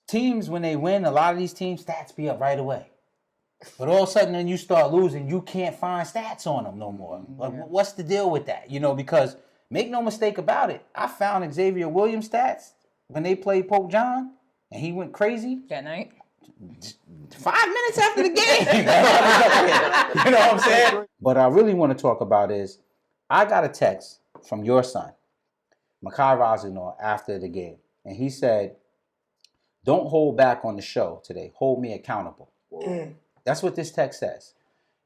teams, when they win, a lot of these teams, stats be up right away. But all of a sudden, when you start losing, you can't find stats on them no more. Like, what's the deal with that? You know, because make no mistake about it, I found Xavier Williams stats when they played Pope John, and he went crazy. That night? 5 minutes after the game. You know what I'm saying? But I really want to talk about is, I got a text from your son, Makai Rosenor, after the game. And he said, don't hold back on the show today. Hold me accountable. That's what this text says.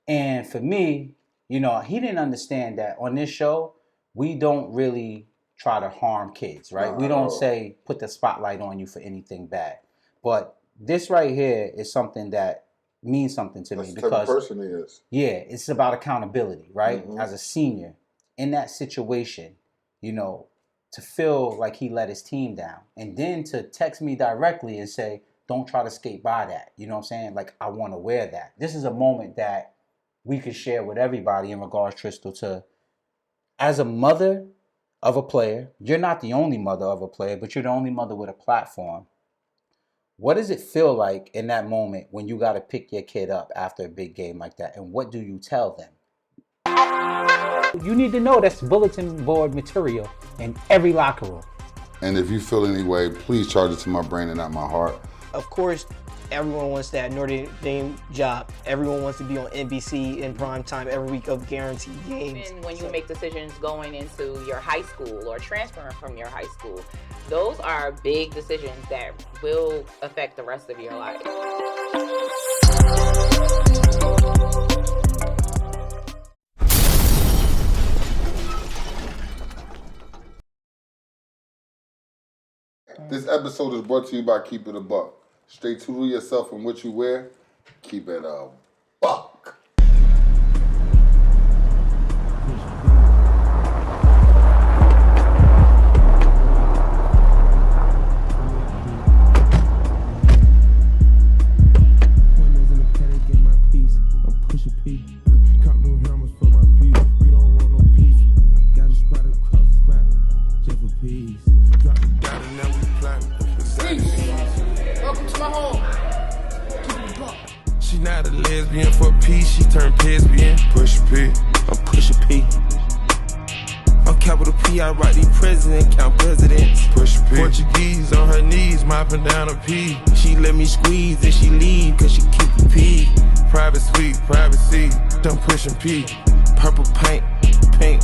And for me, you know, he didn't understand that on this show, we don't really try to harm kids, right? We don't say put the spotlight on you for anything bad. But this right here is something that means something to me because the type of person he is. Yeah, it's about accountability, right? As a senior in that situation, you know, to feel like he let his team down and then to text me directly and say, don't try to skate by that. You know what I'm saying? Like, I want to wear that. This is a moment that we could share with everybody in regards, Tristal, to as a mother of a player, you're not the only mother of a player, but you're the only mother with a platform. What does it feel like in that moment when you got to pick your kid up after a big game like that? And what do you tell them? You need to know that's bulletin board material in every locker room. And if you feel any way, please charge it to my brain and not my heart. Of course, everyone wants that Notre Dame job. Everyone wants to be on NBC in prime time every week of guaranteed games. And when you make decisions going into your high school or transferring from your high school, those are big decisions that will affect the rest of your life. This episode is brought to you by Keep It a Buck. Stay true to yourself and what you wear. Keep it a buck. Welcome to my home. She not a lesbian for peace, she turned lesbian. Push P, I'm Pusha P. I'm capital P, I write the president, count presidents. Push P. Portuguese on her knees, mopping down a P. She let me squeeze and she leave, cause she keep the P. Private suite, privacy, I'm pushing P. Purple paint, pink,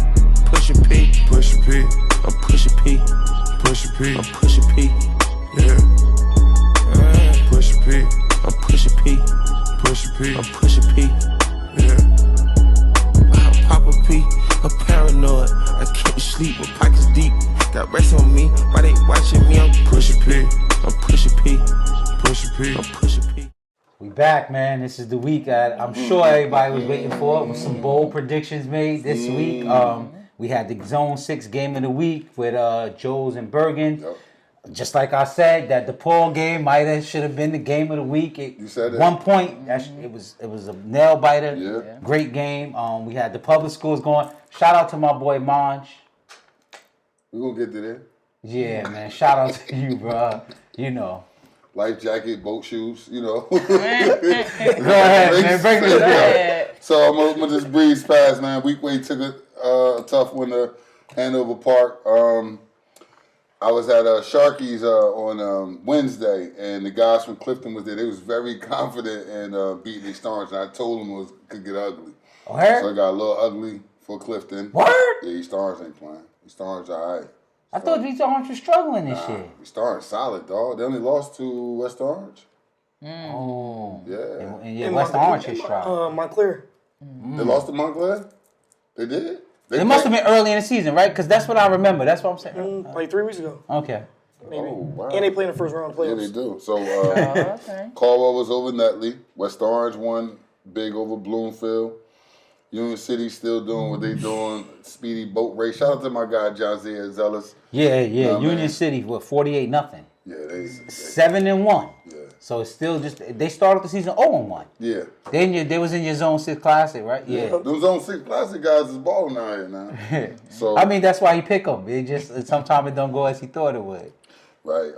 pushing P. Push P, I'm Pusha P. Pusha P, I'm Pusha P. Yeah. Pusha P, I'm Pusha P. Pusha P, I'm Pusha P. Yeah. I'm Papa P, I'm paranoid. I can't sleep with pockets deep. Got rest on me, why they watching me? I'm Pusha P, I'm Pusha P. Pusha P, I'm Pusha P. We back, man. This is the week that I'm sure everybody was waiting for. With some bold predictions made this week. We had the Zone 6 game of the week with Joes and Bergen. Yep. Just like I said, that DePaul game should have been the game of the week. You said it. 1 point, it was a nail biter. Yeah. Great game. We had the public schools going. Shout out to my boy Monj. We're gonna get to that. Yeah, man. Shout out to you, bro. You know. Life jacket, boat shoes, you know. Go ahead, man. Break it down. So I'm gonna just breeze past, man. Weekway took a tough one to Hanover Park. I was at Sharky's on Wednesday, and the guys from Clifton was there. They was very confident in beating the Stars, and I told them it could get ugly. Word? So it got a little ugly for Clifton. Word? Yeah, these Stars ain't playing. These Stars are all right. I thought these Orange were struggling this year. These Stars solid, dog. They only lost to West Orange. Oh. Yeah. And West Orange is strong. Montclair. They lost to Montclair? They did? It must have been early in the season, right? Because that's what I remember. That's what I'm saying. Like 3 weeks ago. Okay. Maybe. Oh, wow. And they play in the first round playoffs. Yeah, they do. So Caldwell was over Nutley. West Orange won big over Bloomfield. Union City still doing what they doing. Speedy boat race. Shout out to my guy, Josiah Zealous. Yeah. Union City with 48-0. Yeah, they 7-1. Yeah. So it's still just they started the season 0-1. Yeah. Then they was in your Zone6ix Classic, right? Yeah. Those Zone6ix Classic guys is balling out here now. So I mean, that's why he pick them. It just sometimes it don't go as he thought it would. Right.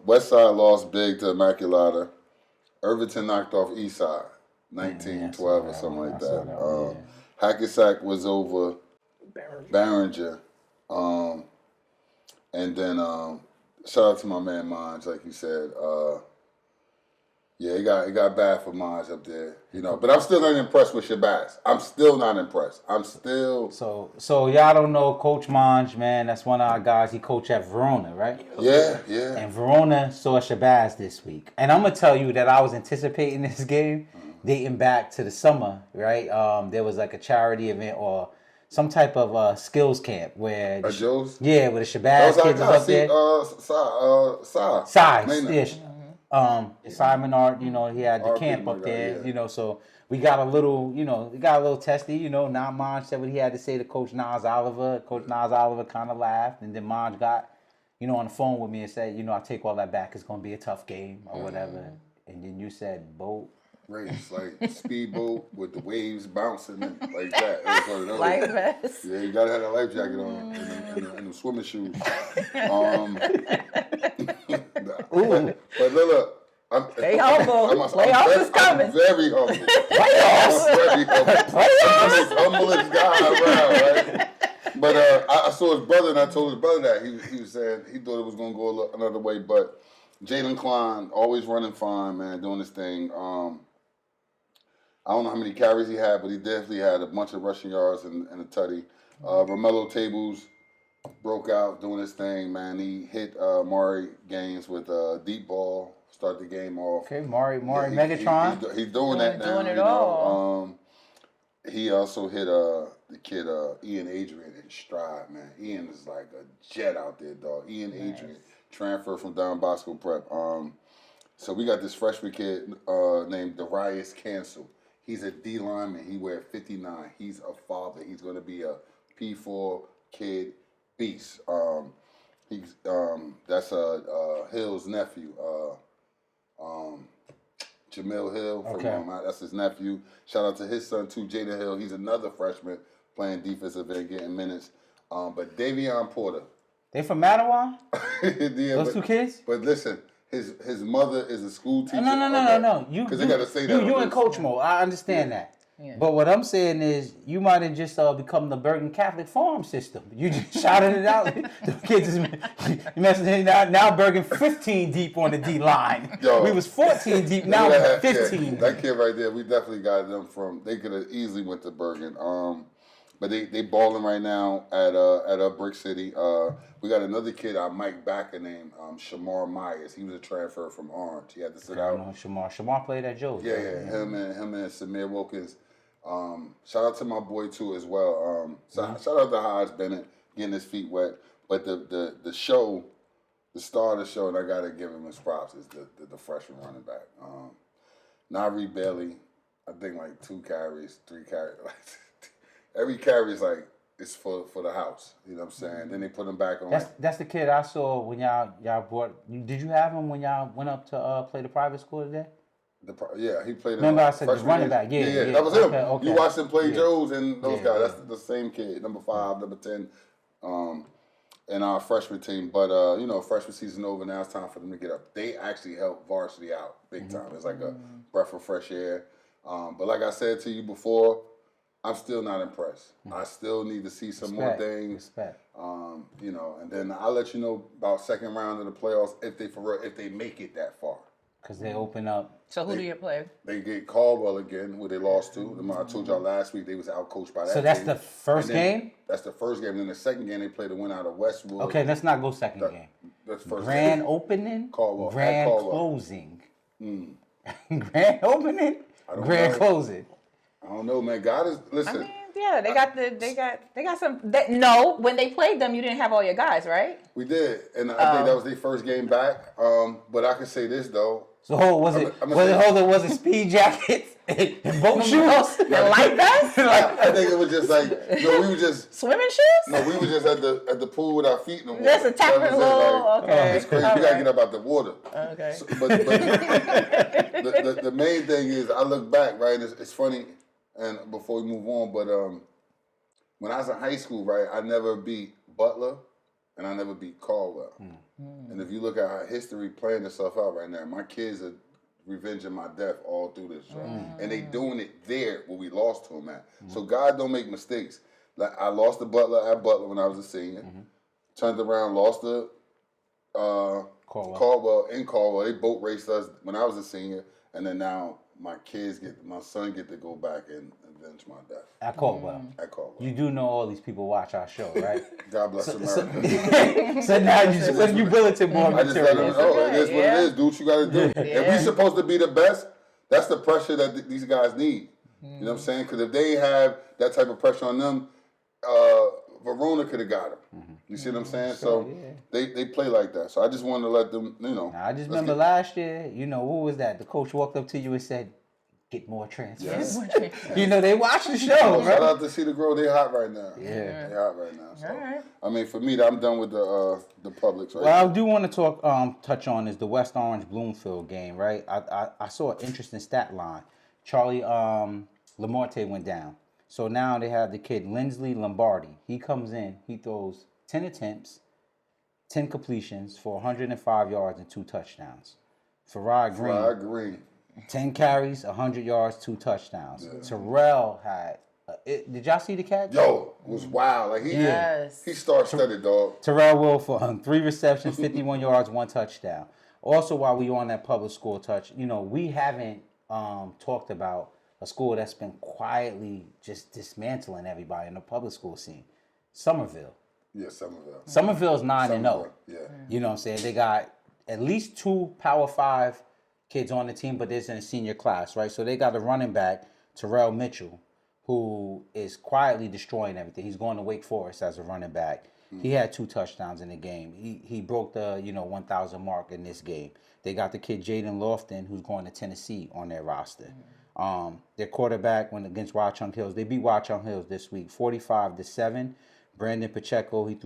West Side lost big to Immaculata. Irvington knocked off East Side, 19-12 or something like that. Hackensack was over Barringer. And then shout out to my man Monge, like you said. Yeah, it got bad for Monge up there, you know. But I'm still not impressed with Shabazz. I'm still not impressed. I'm still. So y'all don't know Coach Monge, man. That's one of our guys. He coached at Verona, right? Yeah. And Verona saw Shabazz this week. And I'm gonna tell you that I was anticipating this game dating back to the summer, right? There was like a charity event or some type of skills camp where where the Shabazz kids was up there. Simon Art, you know, he had the camp up there, you know, so we got a little testy, you know. Now Monge said what he had to say to Coach Nas Oliver. Coach Nas Oliver kind of laughed, and then Monge got, you know, on the phone with me and said, you know, I take all that back. It's going to be a tough game or whatever. And then you said boat. Race, like speedboat with the waves bouncing and like that. Life vest. Yeah, you gotta have a life jacket on and the swimming shoes. But look, Stay humble. Playoffs is coming. I'm very humble. Playoffs. I'm very humble. I'm the most humblest guy around, right? But I saw his brother and I told his brother that he was saying he thought it was gonna go another way, but Jalen Klein always running fine, man, doing his thing. I don't know how many carries he had, but he definitely had a bunch of rushing yards and a tutty. Romello Tables broke out doing his thing, man. He hit Maury Gaines with a deep ball, start the game off. Okay, Maury Megatron. He's doing that now. Doing it all. He also hit the kid Ian Adrian in stride, man. Ian is like a jet out there, dog. Ian Adrian, transfer from Don Bosco Prep. So we got this freshman kid named Darius Cancel. He's a D lineman. He wears 59. He's a father. He's going to be a P4 kid beast. That's Hill's nephew, Jamil Hill. That's his nephew. Shout out to his son too, Jada Hill. He's another freshman playing defensive end, getting minutes. But Davion Porter. They from Mattawan? Yeah, Those two kids? But listen. His mother is a school teacher. No. Because they got to say that. You in coach mode. I understand that. Yeah. But what I'm saying is, you might have just become the Bergen Catholic farm system. You just shouted it out. The kids is now Bergen 15 deep on the D line. Yo, we was 14 deep. Now we're 15. Yeah, that kid right there, we definitely got them from. They could have easily went to Bergen. But they balling right now at Brick City. We got another kid, Mike Backer, named Shamar Myers. He was a transfer from Orange. He had to sit out. Shamar played at Joe's. Yeah. Him and Samir Wilkins. Shout out to my boy too as well. Shout out to Hodge Bennett getting his feet wet. But the show, the star of the show, and I gotta give him his props, is the freshman running back. Nari Bailey, I think like 2 carries, 3 carries. Every carry is like it's for the house. You know what I'm saying? Then they put him back on. That's the kid I saw when y'all brought. Did you have him when y'all went up to play the private school today? Yeah, he played. Remember I said the running back. Yeah, that was him. Okay. You watched him play Joe's and those guys. That's the same kid, number 5, number 10, in our freshman team. But freshman season over now. It's time for them to get up. They actually help varsity out big time. It's like a breath of fresh air. But like I said to you before, I'm still not impressed. I still need to see some more things. And then I'll let you know about second round of the playoffs if they make it that far. Because they open up. So who do you play? They get Caldwell again, who they lost to. I told y'all last week they was outcoached by that. So that's the first game? That's the first game. And then the second game they played the win out of Westwood. Okay, let's not go second game. That's first Grand game. opening, Caldwell. grand closing. Grand opening, grand closing. I don't know, man. God is listen. I mean, they got some. When they played them, you didn't have all your guys, right? We did, and I think that was their first game back. But I can say this though. So was it speed jackets and boat shoes? Like that? I think it was just like we were just swimming shoes. No, we were just at the pool with our feet in the water. That's a tapping little. Okay, it's crazy. We gotta get up out the water. Okay. So, but the main thing is I look back, right? It's funny, and before we move on, but when I was in high school, right, I never beat Butler and I never beat Caldwell. And if you look at how history playing itself out right now, my kids are revenging my death all through this show. And they doing it there where we lost to them at. So God don't make mistakes. Like I lost to Butler at Butler when I was a senior. Turned around, lost to Caldwell in Caldwell. They boat raced us when I was a senior. And then now my son get to go back and avenge my death. At Caldwell. At Caldwell. You do know all these people watch our show, right? God bless America. So now you bulletin board I just let them material. know. It is what it is. Do what you got to do. If we supposed to be the best, that's the pressure that these guys need. You know what I'm saying? Because if they have that type of pressure on them, Verona could have got them. You see what I'm saying? So they play like that. So I just wanted to let them, I just remember last year, what was that? The coach walked up to you and said, get more transfers. Yes. They watch the show, Shout bro. out to Cedar Grove. They hot right now. Yeah. They hot right now. So, All right. I mean, for me, I'm done with the Publix. Right Well, I do want to touch on is the West Orange Bloomfield game, right? I saw an interesting stat line. Charlie Lamorte went down. So now they have the kid Lindsley Lombardi. He comes in, he throws 10 attempts, 10 completions for 105 yards and 2 touchdowns. Farrod Green, 10 carries, 100 yards, 2 touchdowns. Yeah. Terrell had. Did y'all see the catch? Yo, it was wild. Like he star-studded, dog. Terrell Will for 3 receptions, 51 yards, 1 touchdown. Also, while we on that public school touch, we haven't talked about a school that's been quietly just dismantling everybody in the public school scene. Somerville. Yeah, Somerville. Somerville's 9-0. Yeah. You know what I'm saying? They got at least 2 Power 5 kids on the team, but there's in a senior class, right? So they got a running back, Terrell Mitchell, who is quietly destroying everything. He's going to Wake Forest as a running back. He had 2 touchdowns in the game. He broke the 1,000 mark in this game. They got the kid Jaden Lofton, who's going to Tennessee, on their roster. Their quarterback went against Watchung Hills. They beat Watchung Hills this week, 45-7. Brandon Pacheco, he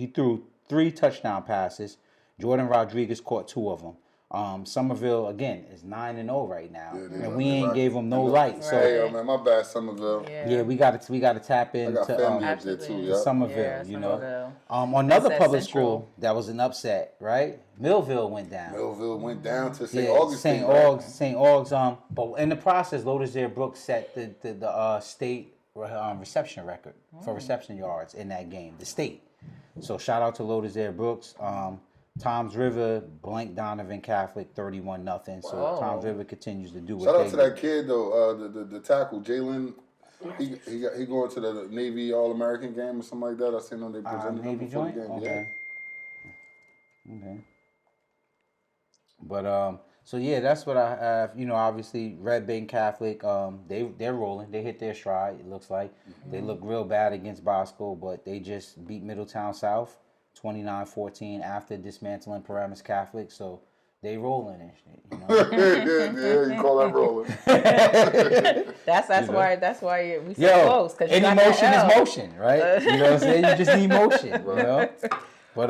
threw 3 touchdown passes. Jordan Rodriguez caught 2 of them. Somerville again is 9-0 right now, and we ain't gave them no light. So hey, man, my bad, Somerville. Yeah, we got to tap into I got family up there too, Somerville. Somerville. Another public school that was an upset, right? Millville went down. Millville went down to St. Augustine. St. Aug's. But in the process, Lotus Brooks set the state reception record for reception yards in that game. The state. So shout out to Lotus Brooks. Tom's River blanked Donovan Catholic 31-0. So Tom's River continues to do what Shout they out to that kid though, the tackle Jalen. He going to the Navy All-American game or something like that. I seen him. They presented him before the game. Okay. But so yeah, that's what I have. Obviously Red Bank Catholic. They're rolling. They hit their stride. It looks like they look real bad against Bosco, but they just beat Middletown South 29-14 after dismantling Paramus Catholic. So they rolling and shit. Yeah, you call that rolling. That's why we so close. Cause any motion is motion, right? You know what I'm saying? You just need motion, But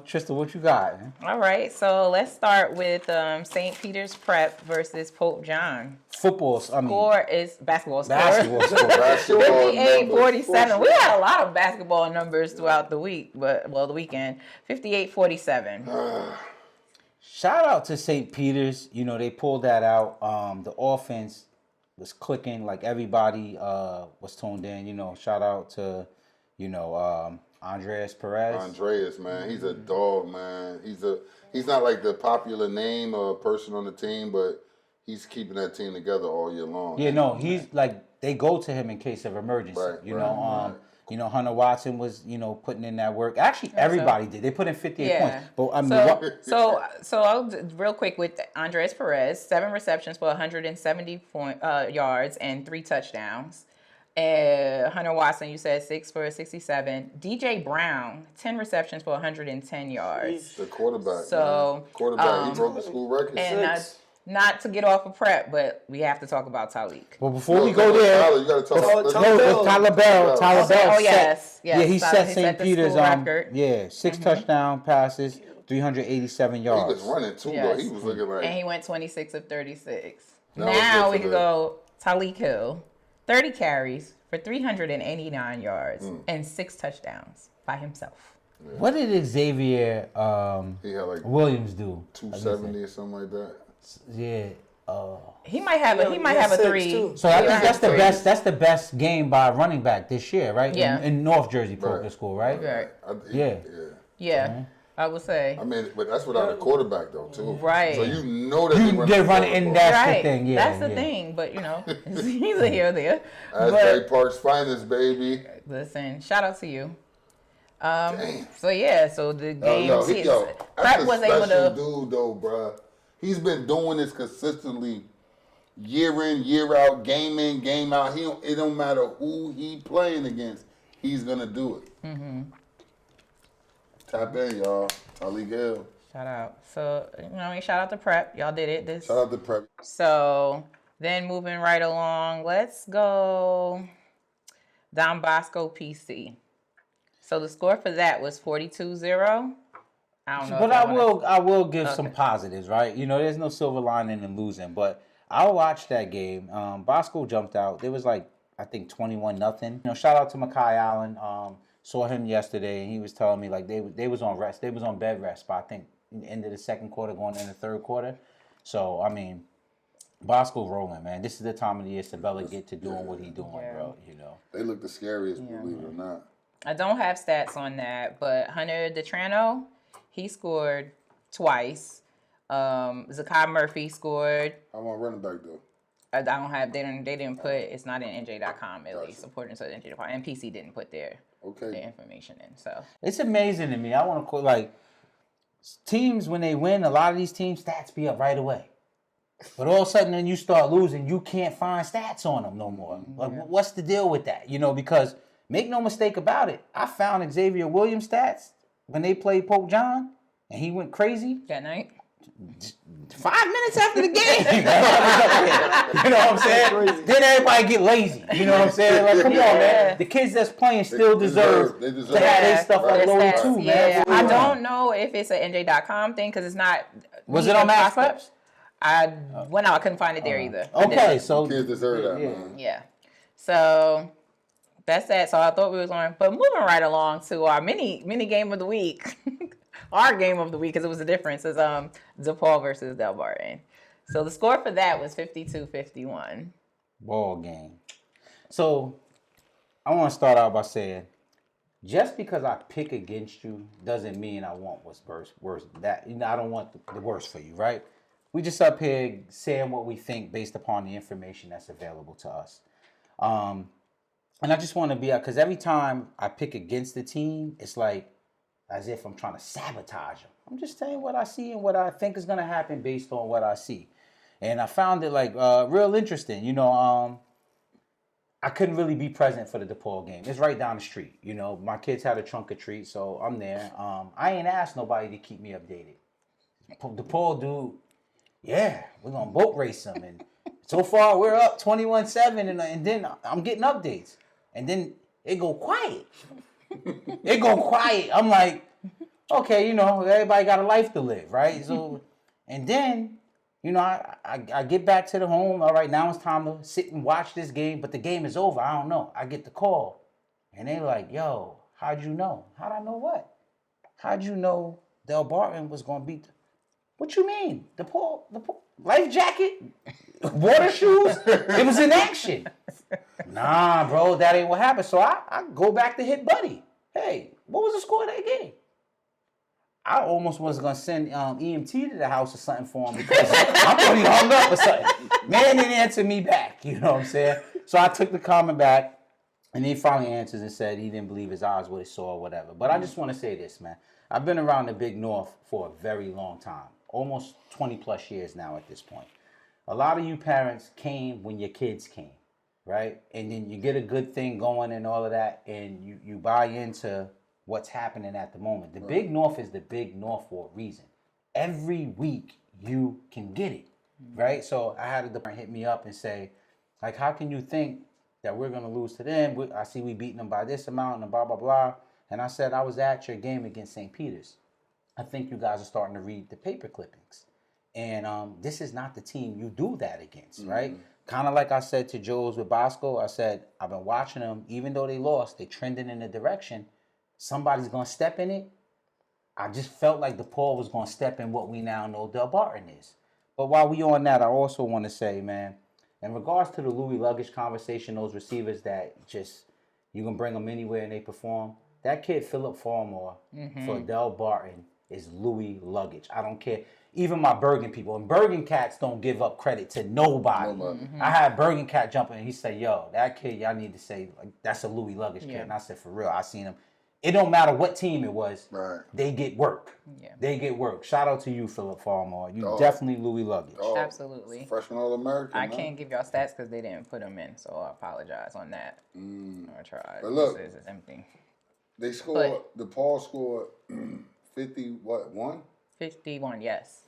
Trista, what you got? Man? All right, so let's start with St. Peter's Prep versus Pope John. Score is basketball score. Basketball score. 58-47. We had a lot of basketball numbers throughout the week, the weekend. 58-47. Shout out to St. Peter's. They pulled that out. The offense was clicking like everybody was tuned in. Shout out to, Andreas Perez. Andreas, man, he's a dog, man. He's not like the popular name or person on the team, but he's keeping that team together all year long. Yeah, no, he's like they go to him in case of emergency. Right, Hunter Watson was putting in that work. Actually, everybody did. They put in 58 points. But so I'll real quick with Andres Perez, 7 receptions for 170 yards and 3 touchdowns. Hunter Watson, you said 6 for 67. DJ Brown, 10 receptions for 110 yards. The quarterback. So he broke the school record. And not to get off of prep, but we have to talk about Talik. Well, before we go there, Tyler, you got to talk about Tyler Bell. Tyler Bell. Yes. Yeah, he set St. Peter's record. 6 touchdown passes, 387 yards. He was running too, though. He was looking like. And he went 26 of 36. Now we can go Talik Hill. 30 carries for 389 yards and 6 touchdowns by himself. What did Xavier He had like Williams do? 270 or something like that. Yeah. He might have a 3. Too. So I think that's the best. That's the best game by running back this year, right? Yeah. In North Jersey Poker School, right? Right. Yeah. Yeah. I would say. I mean, but that's without a quarterback though, too. Right. So you know that They're running, and that's right. the thing. Yeah, that's the thing. But he's a here or there. Asbury Park's finest, baby. Listen, shout out to you. Damn. So yeah, so the game. Prep Prep was able to. Dude, though, bruh. He's been doing this consistently, year in, year out, game in, game out. It don't matter who he playing against. He's gonna do it. Mm-hmm. Tap in, y'all. Talik Hill. Shout out. So shout out to Prep. Y'all did it. Shout out to Prep. So then moving right along, let's go Don Bosco PC. So the score for that was 42-0. I don't know. But I will give some positives, right? There's no silver lining in losing, but I watched that game. Bosco jumped out. There was I think 21-0. Shout out to Makai Allen. Saw him yesterday, and he was telling me they was on rest. They was on bed rest by I think the end of the second quarter, going into the third quarter. So I mean, Bosco rolling, man. This is the time of the year Sabella get to doing what he doing, bro. They look the scariest, believe it or not. I don't have stats on that, but Hunter DeTrano, he scored twice. Zakai Murphy scored. I want running back though. I don't have. They didn't put. It's not in NJ.com at least. According to NJ.com, and PC didn't put their information in. So it's amazing to me. I want to quote teams when they win. A lot of these teams stats be up right away, but all of a sudden then you start losing. You can't find stats on them no more. What's the deal with that? Because make no mistake about it. I found Xavier Williams stats when they played Pope John, and he went crazy that night. 5 minutes after the game. You know what I'm saying? Then everybody get lazy. You know what I'm saying? Come on, man. The kids that's playing still deserve to have their stuff uploaded too, man. I don't know if it's an NJ.com thing because it's not. Was it on Max Clips? I went out. I couldn't find it there either. Okay, so kids deserve that, man. Yeah. So that's that. So I thought we was on, but moving right along to our mini game of the week. Our game of the week, because it was a difference, is DePaul versus Delbarton. So the score for that was 52-51. Ball game. So I want to start out by saying, just because I pick against you doesn't mean I want what's worse. That I don't want the worst for you, right? We just up here saying what we think based upon the information that's available to us. And I just want to be because every time I pick against the team, it's as if I'm trying to sabotage them. I'm just saying what I see and what I think is going to happen based on what I see. And I found it real interesting. I couldn't really be present for the DePaul game. It's right down the street. My kids had a trunk or treat, so I'm there. I ain't asked nobody to keep me updated. DePaul dude, yeah, we're going to boat race them. And so far, we're up 21-7, and then I'm getting updates. And then it go quiet. It go quiet. I'm like, okay, everybody got a life to live, right? So, and then, I get back to the home. All right, now it's time to sit and watch this game, but the game is over. I don't know. I get the call, and they like, yo, how'd you know? How'd I know what? How'd you know Delbarton was going to beat? What you mean? The life jacket, water shoes. It was in action. Nah, bro, that ain't what happened. So I go back to hit Buddy. Hey, what was the score of that game? I almost was going to send EMT to the house or something for him because I'm going to be hung up or something. Man didn't answer me back, you know what I'm saying? So I took the comment back, and he finally answers and said he didn't believe his eyes what he saw or whatever. But I just want to say this, man. I've been around the Big North for a very long time, almost 20 plus years now at this point. A lot of you parents came when your kids came. Right? And then you get a good thing going and all of that, and you buy into what's happening at the moment. The Big North is the Big North for a reason. Every week you can get it, right? So I had a department hit me up and say, how can you think that we're going to lose to them? I see we beating them by this amount and blah, blah, blah. And I said, I was at your game against St. Peter's. I think you guys are starting to read the paper clippings. And this is not the team you do that against, right? Kind of like I said to Joe's with Bosco, I said, I've been watching them. Even though they lost, they trending in the direction. somebody's going to step in it. I just felt like DePaul was going to step in what we now know Delbarton is. But while we on that, I also want to say, man, in regards to the Louis luggage conversation, those receivers that just, you can bring them anywhere and they perform, that kid, Philip Farmore, for Delbarton, is Louis luggage. I don't care. Even my Bergen people. And Bergen cats don't give up credit to nobody. I had Bergen cat jumping and he said, yo, that kid, y'all need to say, like, that's a Louis luggage kid. And I said, for real, I seen him. It don't matter what team it was. Right. They get work. Yeah. They get work. Shout out to you, Philip Farmore. You definitely Louis luggage. Absolutely. Freshman All-American. I can't give y'all stats because they didn't put them in, so I apologize on that. I tried. But look, this is empty. They scored, DePaul scored 1? 51, yes.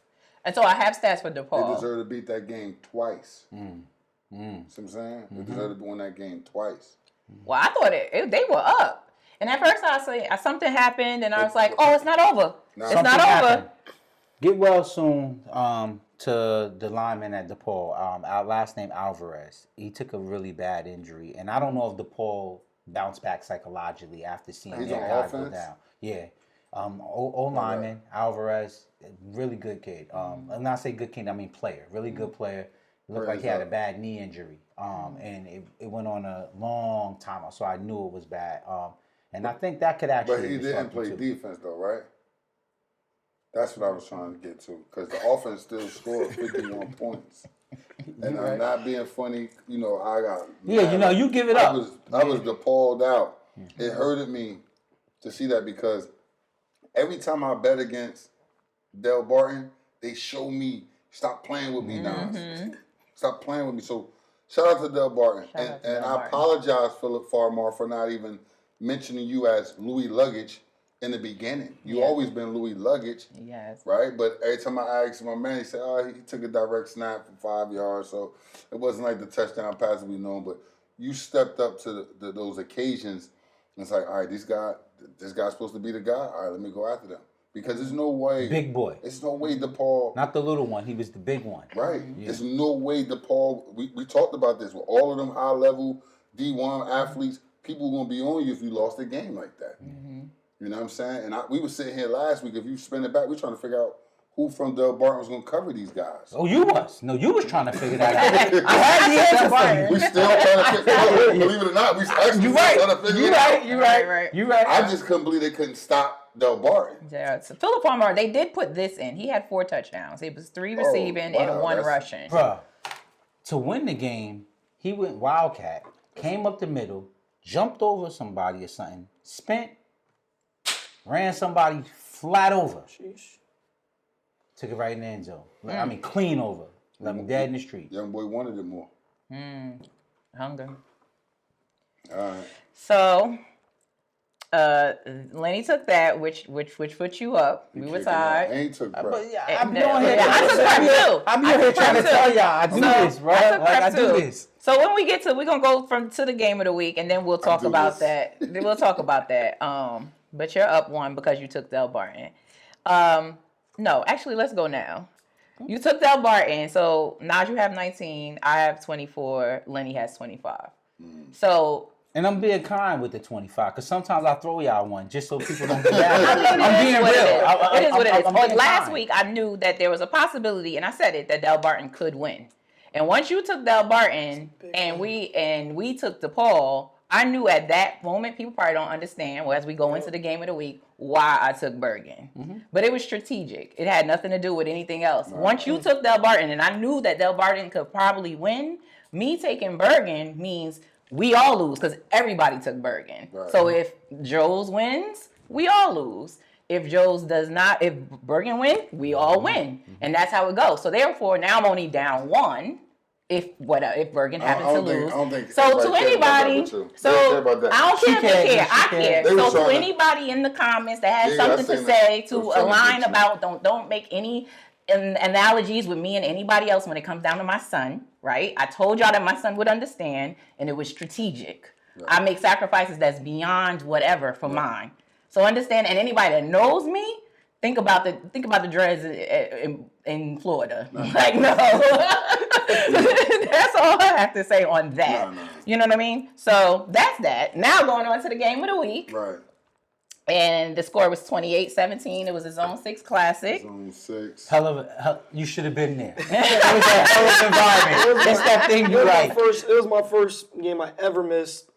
And so I have stats for DePaul. They deserve to beat that game twice. See what I'm saying? They deserve to win that game twice. Well, I thought they were up. And at first I say something happened, and I was like, "Oh, it's not over. It's not over." Get well soon to the lineman at DePaul. Our last name Alvarez. He took a really bad injury, and I don't know if DePaul bounced back psychologically after seeing that guy go down. Yeah. Old lineman Alvarez, really good kid. I'm not say good kid, I mean player, really good player. Looked like he had a bad knee injury, and it went on a long time, so I knew it was bad. And I think that could actually. But he didn't play defense though, right? That's what I was trying to get to, because the offense still scored 51 points. And I'm not being funny, I got. Yeah, you give it up. I was DePauled out. It hurted me to see that, because every time I bet against Delbarton, they show me, stop playing with me now. Stop playing with me. So shout out to Delbarton. And I apologize, Philip Farmore, for not even mentioning you as Louis luggage in the beginning. You always been Louis luggage. Yes. Right? But every time I asked my man, he said, he took a direct snap for 5 yards. So it wasn't like the touchdown pass that we know. But you stepped up to those occasions. And it's like, all right, this guy's supposed to be the guy. All right, let me go after them. Because there's no way. Big boy. There's no way DePaul. Not the little one. He was the big one. Right. Yeah. There's no way DePaul. We talked about this with all of them high-level D1 athletes. People going to be on you if you lost a game like that. You know what I'm saying? And we were sitting here last week. If you spin it back, we're trying to figure out who from Delbarton was going to cover these guys. Oh, you was. No, you was trying to figure that out. I had the answer for you. We still trying to figure it out. Believe it or not, we actually trying to figure it out. You're right. I just couldn't believe they couldn't stop Delbarton. Yeah, so Philip Farmer, they did put this in. He had 4 touchdowns. It was 3 receiving and 1 rushing. Bruh, to win the game, he went wildcat, came up the middle, jumped over somebody or something, ran somebody flat over. Sheesh. Took it right in the end zone. I mean, clean over. Left me dead in the street. Young boy wanted it more. Hunger. All right. So, Lenny took that, which put you up. We were tied. I ain't took prep. I'm here trying to tell y'all I do this, right? I do this. So when we get to, we're gonna go to the game of the week, and then we'll talk about that. Then we'll talk about that. But you're up 1 because you took Delbarton. No, actually, let's go now. You took Delbarton, so now you have 19. I have 24. Lenny has 25. So. And I'm being kind with the 25, because sometimes I throw y'all one just so people don't get mad. I'm being real. It is what it is. Last week, I knew that there was a possibility, and I said it, that Delbarton could win. And once you took Delbarton and we took DePaul, I knew at that moment, people probably don't understand, well, as we go into the game of the week, why I took Bergen. But it was strategic. It had nothing to do with anything else. Once you took Delbarton, and I knew that Delbarton could probably win, me taking Bergen means we all lose, because everybody took Bergen. Right. So if Joe's wins, we all lose. If Joe's does not, if Bergen wins, we all win. And that's how it goes. So therefore, now I'm only down 1. If Bergen happens to lose. So to anybody, I don't care if they care. I care. So to anybody in the comments that has something to say, to align about, don't make any analogies with me and anybody else when it comes down to my son, right? I told y'all that my son would understand, and it was strategic. Right. I make sacrifices that's beyond whatever for mine. So understand, and anybody that knows me, think about the dreads in Florida. Like, no. That's all I have to say on that. No. You know what I mean? So that's that. Now going on to the game of the week. Right. And the score was 28-17. It was a Zone6ix Classic. Zone6. You should have been there. It was a hell of an environment. That's that thing you like. It was my first game I ever missed.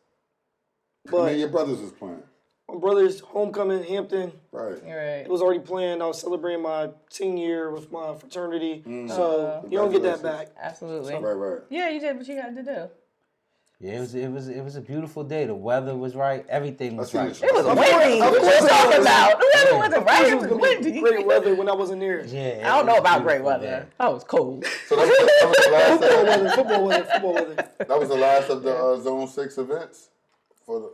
But your brothers was playing. My brother's homecoming, Hampton. Right. It was already planned. I was celebrating my senior year with my fraternity. So you don't get that back. Absolutely. So, right. Yeah, you did what you had to do. Yeah, it was a beautiful day. The weather was right. Everything was right. It was windy. What you talking about? The weather wasn't right. It was windy. Great weather when I wasn't there. Yeah, I don't know about great weather. Oh, it was cold. So that was the last Football weather. That was the last of the Zone6 events for the.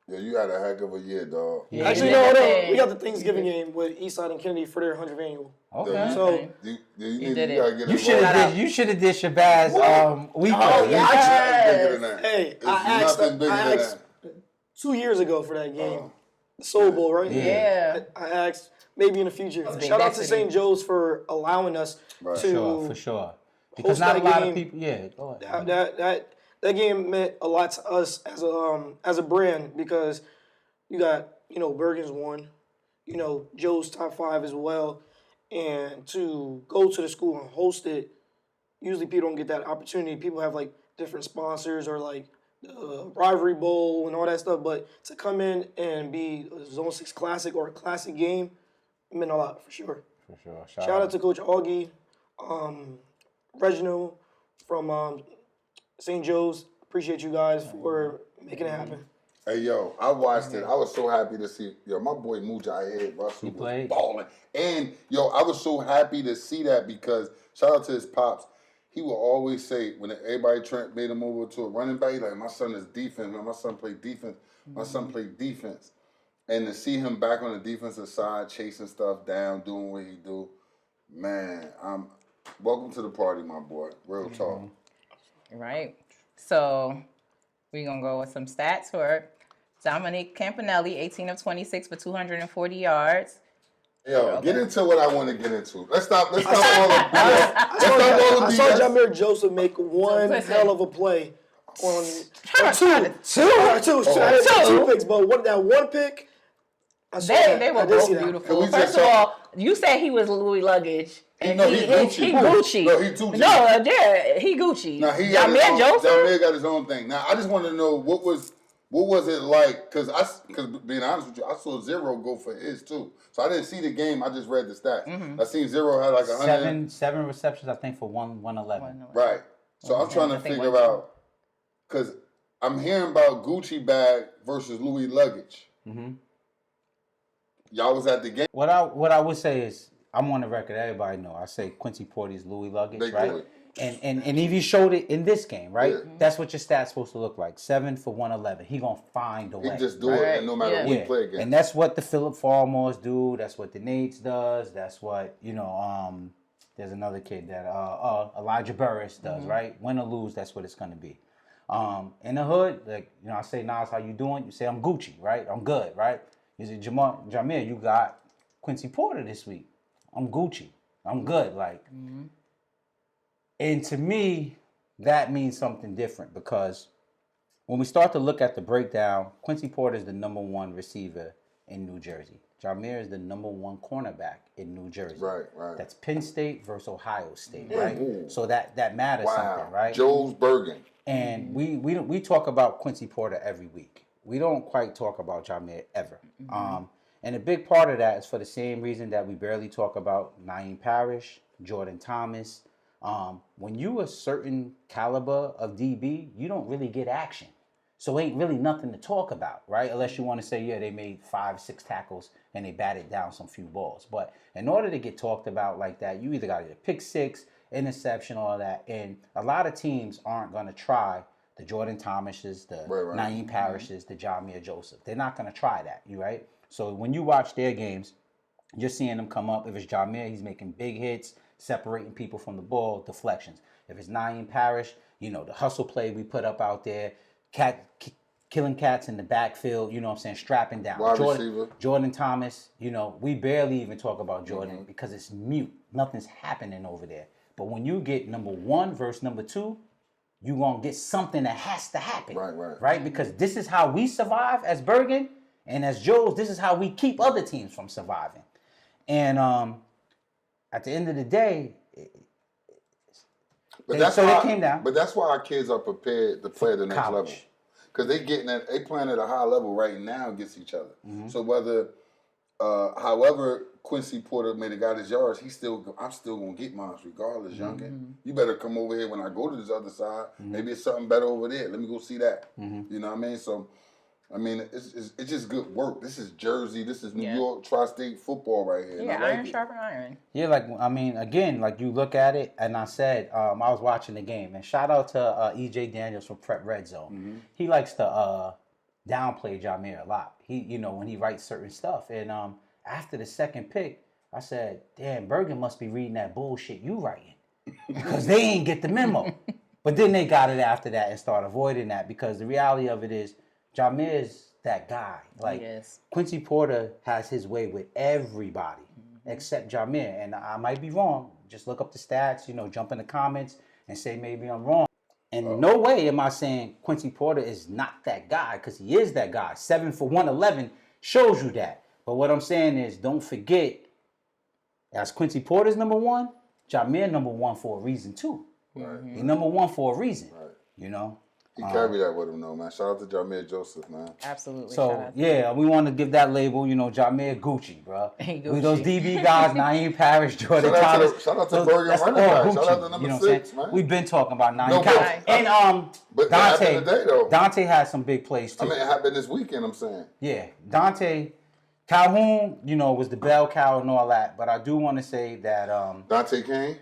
Yeah, you had a heck of a year, dog. Yeah. Actually, no. We got the Thanksgiving game with Eastside and Kennedy for their 100th annual. Okay. So you did it. You should have did Shabazz weekend. Oh, yeah. Hey, I asked 2 years ago for that game. The Soul Bowl, right? Yeah. I asked maybe in the future. Shout out to St. Joe's for allowing us to for sure. Because not a lot of people. Yeah, go ahead. That game meant a lot to us as a brand because you got Bergen's won, Joe's top 5 as well, and to go to the school and host it, usually people don't get that opportunity. People have like different sponsors or like the Rivalry Bowl and all that stuff, but to come in and be a Zone6ix Classic or a classic game, it meant a lot for sure. For sure. Shout out to Coach Augie, Reginald from St. Joe's. Appreciate you guys for making it happen. Hey, yo, I watched it. I was so happy to see, my boy Mujahid Russell was balling. And, I was so happy to see that because, shout out to his pops, he will always say, when everybody made him over to a running back, like, my son is defense, man. My son played defense. My son played defense. And to see him back on the defensive side, chasing stuff down, doing what he do, man, welcome to the party, my boy. Real talk. Right. So we're going to go with some stats for Dominic Campanelli, 18 of 26 for 240 yards. Yo, get into what I want to get into. Let's stop all the I saw Jameer Joseph make one hell of a play on two picks, but that one pick, they were both beautiful. First of all, you said he was Louis Luggage. And he Gucci. No, he Gucci. No, he Gucci. Now Jameer got his own thing. Now I just want to know what was it like? Because being honest with you, I saw Zero go for his too. So I didn't see the game. I just read the stats. I seen Zero had like 100. Seven receptions, I think, for 111. Right. So I'm trying to figure out because I'm hearing about Gucci bag versus Louis Luggage. Y'all was at the game. What I would say is, I'm on the record. Everybody know. I say Quincy Porter's Louis Luggage, right? And if you showed it in this game, right? Yeah. That's what your stats supposed to look like. 7 for 111. He gonna find a way. He just do it, and no matter who he play against. And that's what the Philip Farmers do. That's what the Nates does. That's what there's another kid that Elijah Burris does, right? Win or lose, that's what it's gonna be. In the hood, like I say, Nas, how you doing? You say I'm Gucci, right? I'm good, right? You say Jameer, you got Quincy Porter this week. I'm Gucci. I'm good. And to me, that means something different because when we start to look at the breakdown, Quincy Porter is the #1 receiver in New Jersey. Jameer is the #1 cornerback in New Jersey. Right. That's Penn State versus Ohio State, right? So that matters something, right? Joe's Bergen. And we talk about Quincy Porter every week. We don't quite talk about Jameer ever. And a big part of that is for the same reason that we barely talk about Naeem Parrish, Jordan Thomas. When you a certain caliber of DB, you don't really get action. So ain't really nothing to talk about, right? Unless you want to say, they made 5-6 tackles and they batted down some few balls. But in order to get talked about like that, you either got to get a pick 6, interception, all that. And a lot of teams aren't going to try the Jordan Thomases, the Naeem Parishes, the Jameer Joseph. They're not going to try that, right? So when you watch their games, you're seeing them come up. If it's Jameer, he's making big hits, separating people from the ball, deflections. If it's Naeem Parrish, the hustle play we put up out there, killing cats in the backfield, strapping down. Jordan Thomas, we barely even talk about Jordan because it's mute. Nothing's happening over there. But when you get #1 versus #2, you're going to get something that has to happen. Right. Right? Because this is how we survive as Bergen. And as Joes, this is how we keep other teams from surviving. And at the end of the day, But they came down. But that's why our kids are prepared to play at the next level. Because they playing at a high level right now against each other. Mm-hmm. So whether, however Quincy Porter may have got his yards, I'm still gonna get mine regardless, youngin. You better come over here when I go to this other side. Maybe it's something better over there. Let me go see that. You know what I mean? So, I mean, it's just good work. This is Jersey. This is New York Tri-State football right here. Yeah, iron sharpen iron. Yeah, like, I mean, again, like you look at it, and I said, I was watching the game, and shout out to E.J. Daniels from Prep Red Zone. He likes to downplay Jameer a lot. He, when he writes certain stuff. And after the second pick, I said, damn, Bergen must be reading that bullshit you writing. Because they ain't get the memo. But then they got it after that and started avoiding that, because the reality of it is, Jameer's that guy. Like, Quincy Porter has his way with everybody except Jameer. And I might be wrong. Just look up the stats, jump in the comments and say maybe I'm wrong. And no way am I saying Quincy Porter is not that guy, because he is that guy. 7 for 111 shows you that. But what I'm saying is, don't forget, as Quincy Porter's number one, Jameer number one for a reason too. Right. He number one for a reason. Right. He carried that with him, though, man. Shout out to Jameer Joseph, man. Absolutely. So, yeah, we want to give that label, Jameer Gucci, bro. Gucci. We those DB guys, Naeem Parrish, Jordan Thomas. Shout out to Bergen running back. Shout out to number 6, man. We've been talking about Naeem Parrish. And but Dante, today, though. Dante had some big plays, too. I mean, it happened this weekend, I'm saying. Yeah. Dante, Calhoun, was the bell cow and all that. But I do want to say that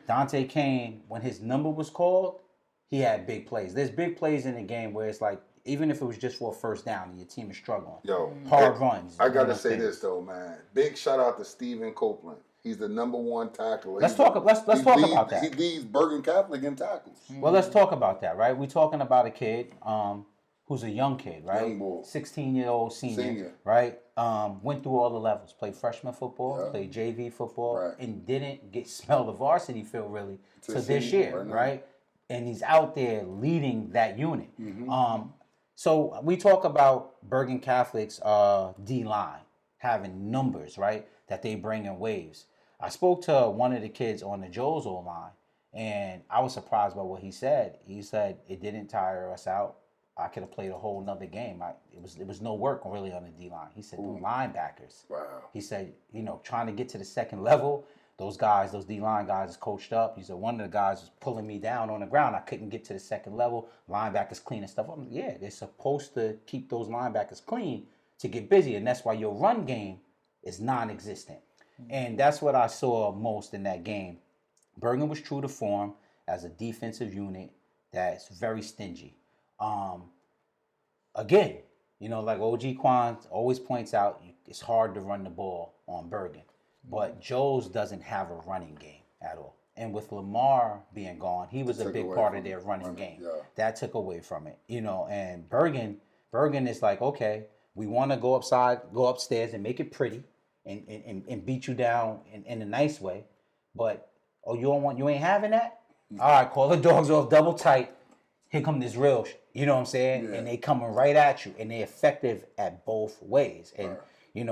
Dante Kane, when his number was called, he had big plays. There's big plays in the game where it's like, even if it was just for a first down and your team is struggling. Hard runs. I got to say this, though, man. Big shout out to Steven Copeland. He's the number one tackler. Let's talk about that. He leads Bergen Catholic in tackles. Well, let's talk about that, right? We're talking about a kid who's a young kid, right? Young boy. 16-year-old senior, right? Went through all the levels. Played freshman football, played JV football, and didn't get smell the varsity field, really, to this year, right? And he's out there leading that unit. So we talk about Bergen Catholic's D-line having numbers, right, that they bring in waves. I spoke to one of the kids on the Joe's O-line, and I was surprised by what he said. He said, it didn't tire us out. I could have played a whole nother game. It was no work really on the D-line. He said, the linebackers. Wow. He said, trying to get to the second level, those D-line guys is coached up. He said, one of the guys was pulling me down on the ground. I couldn't get to the second level. Linebackers cleaning stuff up. Yeah, they're supposed to keep those linebackers clean to get busy. And that's why your run game is non-existent. And that's what I saw most in that game. Bergen was true to form as a defensive unit that's very stingy. Again, like OG Quan always points out, it's hard to run the ball on Bergen. But Joe's doesn't have a running game at all. And with Lamar being gone, he was a big part of their running game. Yeah. That took away from it. And Bergen is like, okay, we want to go upstairs and make it pretty and beat you down in a nice way. But, you ain't having that? All right, call the dogs off double tight. Here come this real, you know what I'm saying? Yeah. And they coming right at you. And they're effective at both ways. And,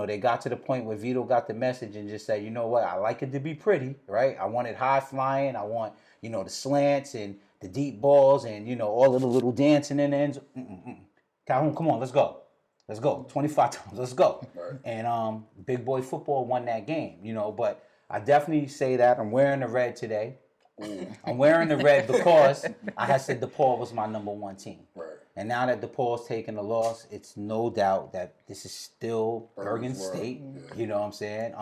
they got to the point where Vito got the message and just said, you know what, I like it to be pretty, right? I want it high flying. I want, the slants and the deep balls and, all of the little dancing in the ends. Calhoun, come on, let's go. Let's go. 25 times, let's go. Right. And Big Boy Football won that game, but I definitely say that. I'm wearing the red today. I'm wearing the red because I had said DePaul was my number one team. Right. And now that DePaul's taken the loss, it's no doubt that this is still Bergen State. Yeah. You know what I'm saying?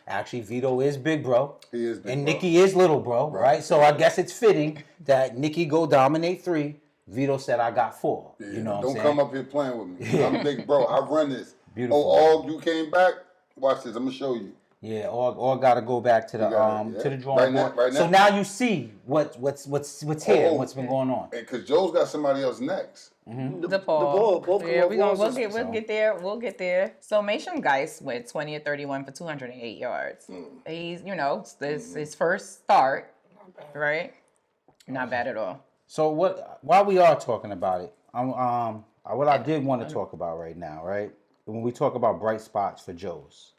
Actually, Vito is big bro. He is big and bro. Nicky is little bro, right? So I guess it's fitting that Nicky go dominate 3. Vito said I got 4. Yeah, you know what I'm saying? Don't come up here playing with me. Yeah. I'm big bro. I run this. Beautiful. Oh, you came back? Watch this. I'm going to show you. Yeah, all got to go back to the to the drawing board. Right now. So now you see what's here, what's been going on. Because Joe's got somebody else next. DePaul. Both we'll get there. We'll get there. So Mason Geis went 20 of 31 for 208 yards. He's this his first start, right? Not bad at all. So while we are talking about it, what I did want to talk about right now, right? when we talk about bright spots for Joes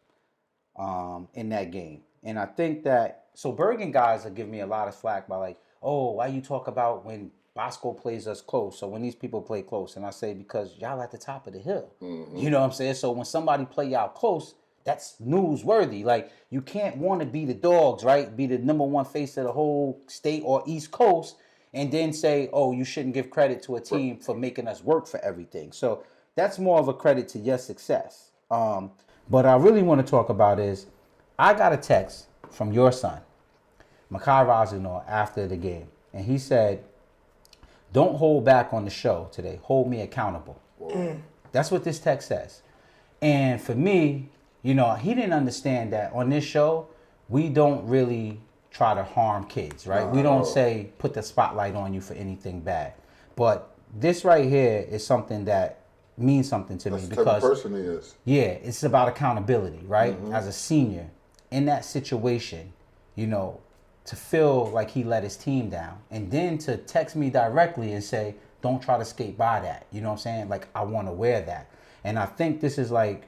in that game. And I think that, so Bergen guys are giving me a lot of flack by like, oh, why you talk about when Bosco plays us close, so when these people play close? And I say, because y'all at the top of the hill. You know what I'm saying? So when somebody play y'all close, that's newsworthy. Like, you can't want to be the dogs, right? Be the number one face of the whole state or East Coast, and then say, oh, you shouldn't give credit to a team for making us work for everything. So that's more of a credit to your success. But I really want to talk about is, I got a text from your son, Makai Rosenor, after the game. And he said, don't hold back on the show today. Hold me accountable. That's what this text says. And for me, you know, he didn't understand that on this show, we don't really try to harm kids, right? We don't say put the spotlight on you for anything bad. But this right here is something that means something to me, because the type of person he is. Yeah, it's about accountability, right? As a senior in that situation, you know, to feel like he let his team down, and then to text me directly and say, don't try to skate by that. You know what I'm saying? Like, I want to wear that. And I think this is like,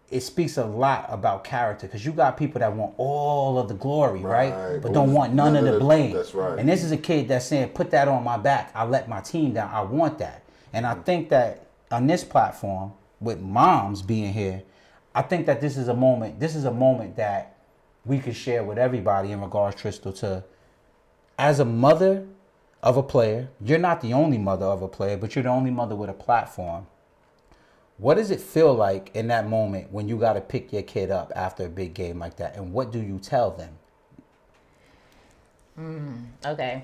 it speaks a lot about character, because you got people that want all of the glory, right? But don't want none of the blame. That's right. And this is a kid that's saying, put that on my back. I let my team down. I want that. And I think that on this platform, with moms being here, I think that this is a moment that we could share with everybody in regards, Tristal, to, as a mother of a player, you're not the only mother of a player, but you're the only mother with a platform. What does it feel like in that moment when you got to pick your kid up after a big game like that? And what do you tell them? Okay.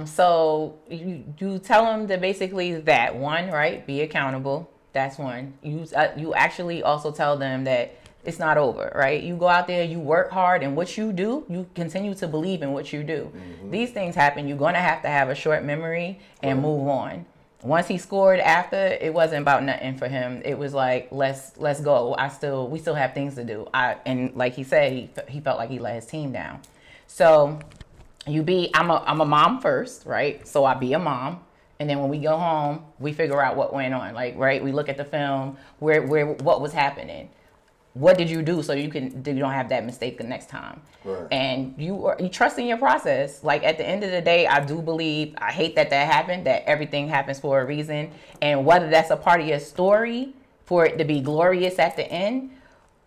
So you tell them to basically that one, right? Be accountable. That's one. You actually also tell them that it's not over, right? You go out there, you work hard, and what you do, you continue to believe in what you do. These things happen. You're going to have a short memory and move on. Once he scored after, it wasn't about nothing for him. It was like, let's go. We still have things to do. And like he said, he felt like he let his team down. So I'm a mom first, right? So I be a mom. And then when we go home, we figure out what went on. Like, right, we look at the film, what was happening. What did you do so you don't have that mistake the next time? Right. And you trust in your process. Like, at the end of the day, I do believe, I hate that happened, that everything happens for a reason. And whether that's a part of your story, for it to be glorious at the end,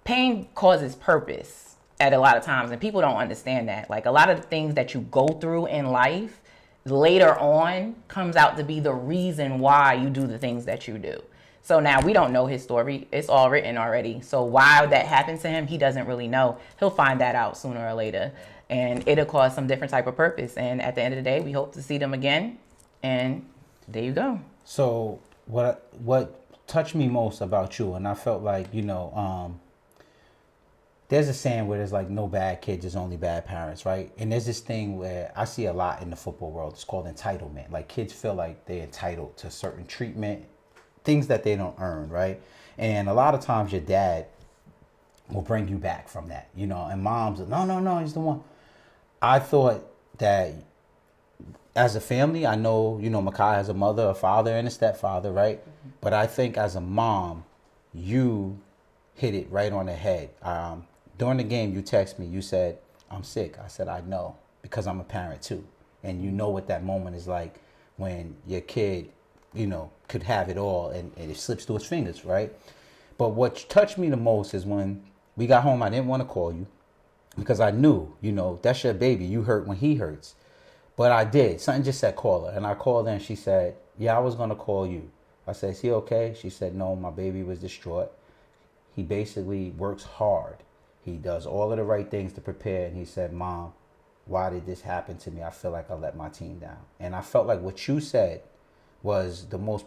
pain causes purpose at a lot of times. And people don't understand that. Like, a lot of the things that you go through in life later on comes out to be the reason why you do the things that you do. So now we don't know his story. It's all written already. So why that happened to him, he doesn't really know. He'll find that out sooner or later. And it'll cause some different type of purpose. And at the end of the day, we hope to see them again. And there you go. So what touched me most about you, and I felt like, you know, there's a saying where there's like no bad kids, there's only bad parents, right? And there's this thing where I see a lot in the football world. It's called entitlement. Like, kids feel like they're entitled to certain treatment, things that they don't earn, right? And a lot of times your dad will bring you back from that, you know, and moms, no, he's the one. I thought that as a family, I know, you know, Makai has a mother, a father, and a stepfather, right? But I think as a mom, you hit it right on the head. During the game, you text me, you said, I'm sick. I said, I know, because I'm a parent too. And you know what that moment is like when your kid, you know, could have it all and it slips through his fingers, right? But what touched me the most is when we got home, I didn't want to call you because I knew, you know, that's your baby. You hurt when he hurts. But I did. Something just said, call her. And I called her and she said, yeah, I was going to call you. I said, is he okay? She said, no, my baby was distraught. He basically works hard. He does all of the right things to prepare. And he said, Mom, why did this happen to me? I feel like I let my team down. And I felt like what you said was the most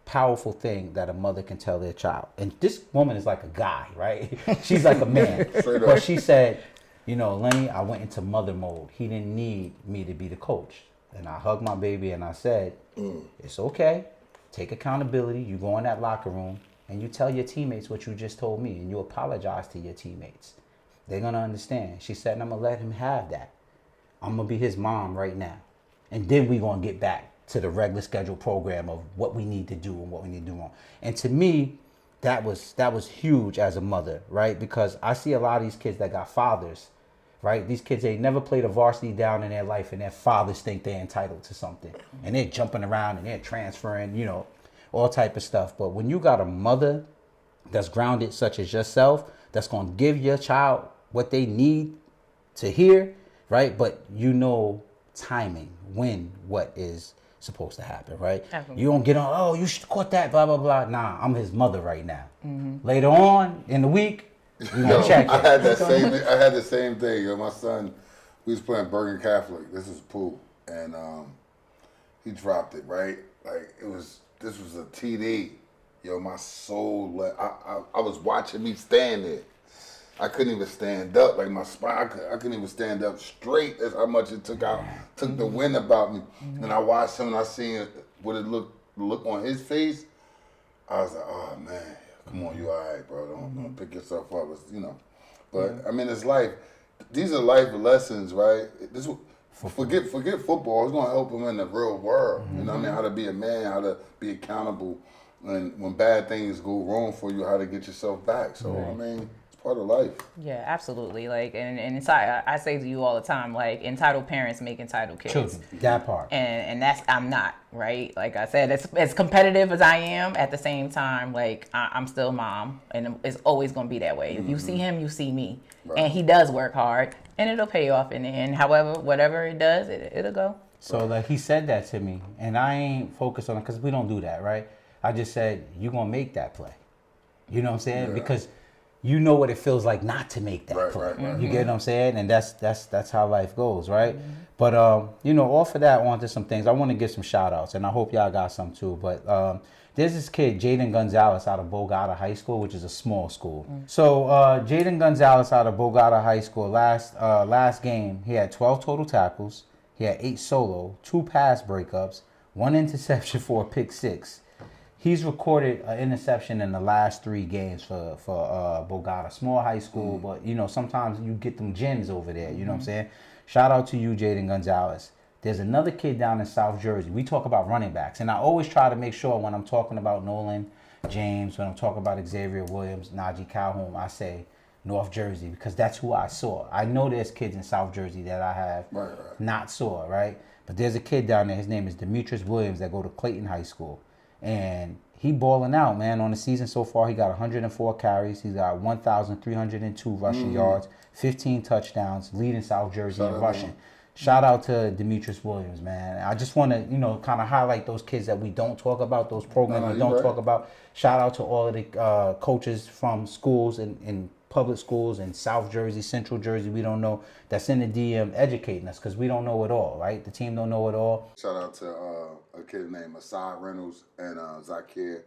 powerful thing that a mother can tell their child. And this woman is like a guy, right? She's like a man. But she said, you know, Lenny, I went into mother mode. He didn't need me to be the coach. And I hugged my baby and I said, it's okay. Take accountability. You go in that locker room and you tell your teammates what you just told me and you apologize to your teammates. They're going to understand. She said, and I'm going to let him have that. I'm going to be his mom right now. And then we're going to get back to the regular schedule program of what we need to do and what we need to do wrong. And to me, that was huge as a mother, right? Because I see a lot of these kids that got fathers, right? These kids ain't never played a varsity down in their life, and their fathers think they're entitled to something, and they're jumping around and they're transferring, you know, all type of stuff. But when you got a mother that's grounded, such as yourself, that's gonna give your child what they need to hear, right? But you know timing, when what is supposed to happen, right? Absolutely. You don't get on, oh, you should have caught that, blah, blah, blah. Nah, I'm his mother right now. Later on in the week, we gonna check it. I had the same thing. Yo, my son, we was playing Bergen Catholic. This was pool, and he dropped it, right? Like this was a TD. Yo, my soul I was watching me stand there. I couldn't even stand up. Like my spine, I couldn't even stand up straight. That's how much it took the wind about me. And I watched him and I seen what it look on his face. I was like, oh man, come on, you all right, bro. Don't pick yourself up. It's, you know. But I mean, it's life. These are life lessons, right? Forget football. It's gonna help him in the real world. You know what I mean? How to be a man, how to be accountable, and when bad things go wrong for you, how to get yourself back. So I mean, part of life. Yeah, absolutely. Like, and inside, I say to you all the time, like, entitled parents make entitled kids. Children, that part. And that's, I'm not, right? Like I said, as competitive as I am, at the same time, like, I'm still mom, and it's always going to be that way. If you see him, you see me. Right. And he does work hard, and it'll pay off in the end. However, whatever it does, it'll go. So, like, he said that to me, and I ain't focused on it, because we don't do that, right? I just said, you're going to make that play. You know what I'm saying? Yeah. Because you know what it feels like not to make that play. Right. You get what I'm saying? And that's how life goes, right? But you know, off of that, on to some things. I want to give some shout outs, and I hope y'all got some too. But there's this kid, Jaden Gonzalez, out of Bogota High School, which is a small school. So Jaden Gonzalez out of Bogota High School, last game, he had 12 total tackles, he had 8 solo, 2 pass breakups, 1 interception for a pick 6. He's recorded an interception in the last 3 games for Bogota. Small high school, but, you know, sometimes you get them gems over there. You know what I'm saying? Shout out to you, Jaden Gonzalez. There's another kid down in South Jersey. We talk about running backs. And I always try to make sure when I'm talking about Nolan James, when I'm talking about Xavier Williams, Najee Calhoun, I say North Jersey, because that's who I saw. I know there's kids in South Jersey that I have not saw, right? But there's a kid down there. His name is Demetrius Williams that go to Clayton High School. And he balling out, man. On the season so far, he got 104 carries. He's got 1,302 rushing yards, 15 touchdowns, leading South Jersey in rushing. Shout out to Demetrius Williams, man. I just want to, you know, kind of highlight those kids that we don't talk about, those programs we don't talk about. Shout out to all of the coaches from schools and public schools in South Jersey, Central Jersey, we don't know, that's in the DM educating us, because we don't know it all, right? The team don't know it all. Shout out to a kid named Asad Reynolds and Zakir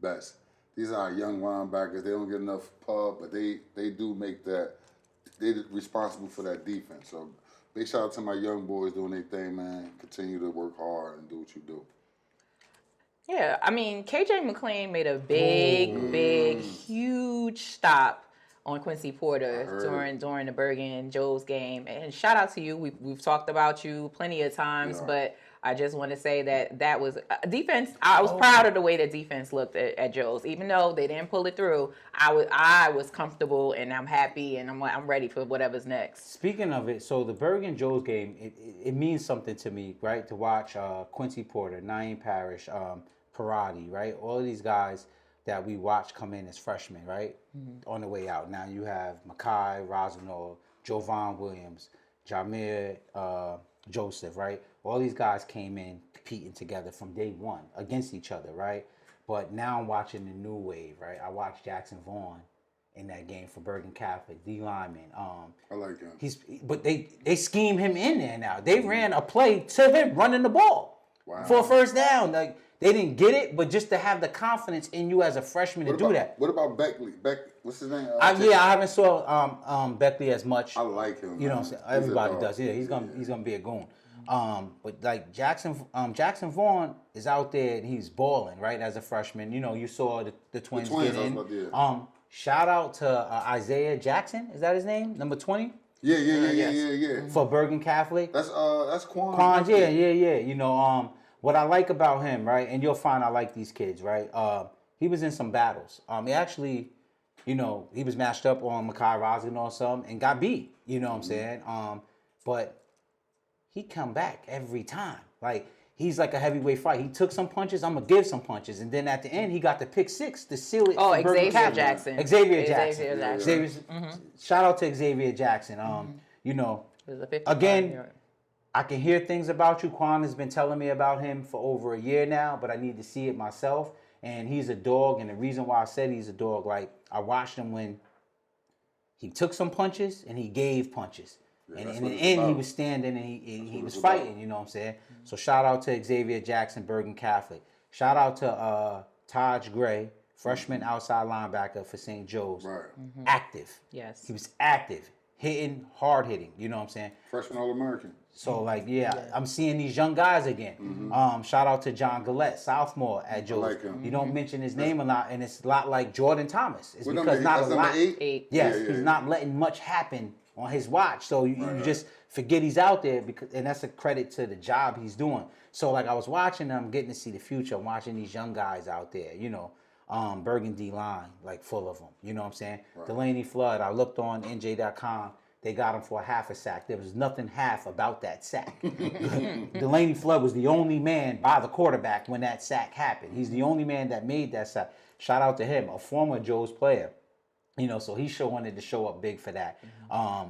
Best. These are our young linebackers. They don't get enough pub, but they do make that, they're responsible for that defense. So big shout out to my young boys doing their thing, man. Continue to work hard and do what you do. Yeah, I mean, KJ McLean made a big, huge stop on Quincy Porter during the Bergen Joe's game. And shout out to you. We've talked about you plenty of times, but I just want to say that was defense. I was proud of the way the defense looked at Joe's, even though they didn't pull it through. I was comfortable and I'm happy and I'm ready for whatever's next. Speaking of it, so the Bergen Joe's game, it means something to me, right? To watch Quincy Porter, Naeem Parrish, Parati, right? All of these guys that we watch come in as freshmen, right? On the way out. Now you have Makai, Rosenau, Jovan Williams, Jameer Joseph, right? All these guys came in competing together from day one against each other, right? But now I'm watching the new wave, right? I watched Jackson Vaughn in that game for Bergen Catholic, D lineman. I like him. But they scheme him in there now. They ran a play to him running the ball for a first down. Like, they didn't get it, but just to have the confidence in you as a freshman to do that. What about Beckley? What's his name? I haven't saw Beckley as much. I like him. You know what I'm saying? Everybody does. Yeah, he's gonna be a goon. But like Jackson Vaughn is out there and he's balling, right, as a freshman. You know, you saw the twins get in. Shout out to Isaiah Jackson. Is that his name? Number 20? Yeah. For Bergen Catholic. That's Quan. Quan, yeah. You know, what I like about him, right, and you'll find I like these kids, right? he was in some battles. He actually, you know, he was matched up on Makai Roslin or something and got beat. You know what I'm saying? But he come back every time. Like, he's like a heavyweight fight. He took some punches. I'm gonna give some punches, and then at the end, he got the pick 6 to seal it. Oh, for Bergen Xavier Catholic. Jackson. Xavier Jackson. Xavier Shout out to Xavier Jackson. You know, again, I can hear things about you. Quan has been telling me about him for over a year now, but I need to see it myself. And he's a dog, and the reason why I said he's a dog, like, I watched him when he took some punches and he gave punches. Yeah, and in the end, he was standing and he was fighting, you know what I'm saying? So shout out to Xavier Jackson, Bergen Catholic. Shout out to Taj Gray, freshman outside linebacker for St. Joe's. Right. Active. Yes. He was active, hitting, hard hitting, you know what I'm saying? Freshman All-American. So, like, I'm seeing these young guys again. Shout out to John Gillette, sophomore at Joe's. Like him. You don't mention his name a lot, and it's a lot like Jordan Thomas. It's What because not a lot. 8? Yes, he's not letting much happen on his watch. So you just forget he's out there, because, and that's a credit to the job he's doing. So, like, I was watching them, getting to see the future. I'm watching these young guys out there, you know. Burgundy line, like, full of them. You know what I'm saying? Right. Delaney Flood, I looked on NJ.com. They got him for a half a sack. There was nothing half about that sack. Delaney Flood was the only man by the quarterback when that sack happened. He's the only man that made that sack. Shout out to him, a former Joe's player. You know, so he wanted to show up big for that.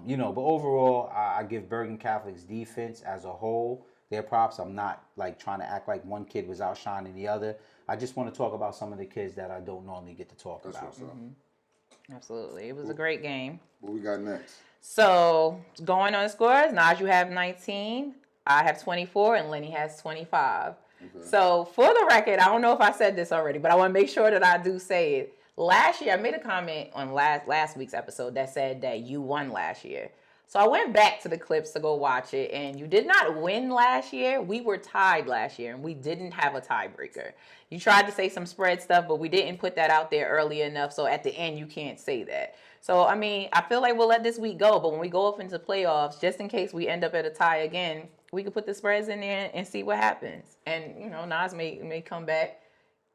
You know, but overall, I give Bergen Catholic's defense as a whole their props. I'm not, like, trying to act like one kid was outshining the other. I just want to talk about some of the kids that I don't normally get to talk about. Absolutely. It was a great game. What we got next? So, going on the scores, Naj, you have 19, I have 24, and Lenny has 25. Okay. So, for the record, I don't know if I said this already, but I want to make sure that I do say it. Last year, I made a comment on last week's episode that said that you won last year. So, I went back to the clips to go watch it, and you did not win last year. We were tied last year, and we didn't have a tiebreaker. You tried to say some spread stuff, but we didn't put that out there early enough, so at the end, you can't say that. So, I mean, I feel like we'll let this week go, but when we go off into playoffs, just in case we end up at a tie again, we can put the spreads in there and see what happens. And, you know, Nas may come back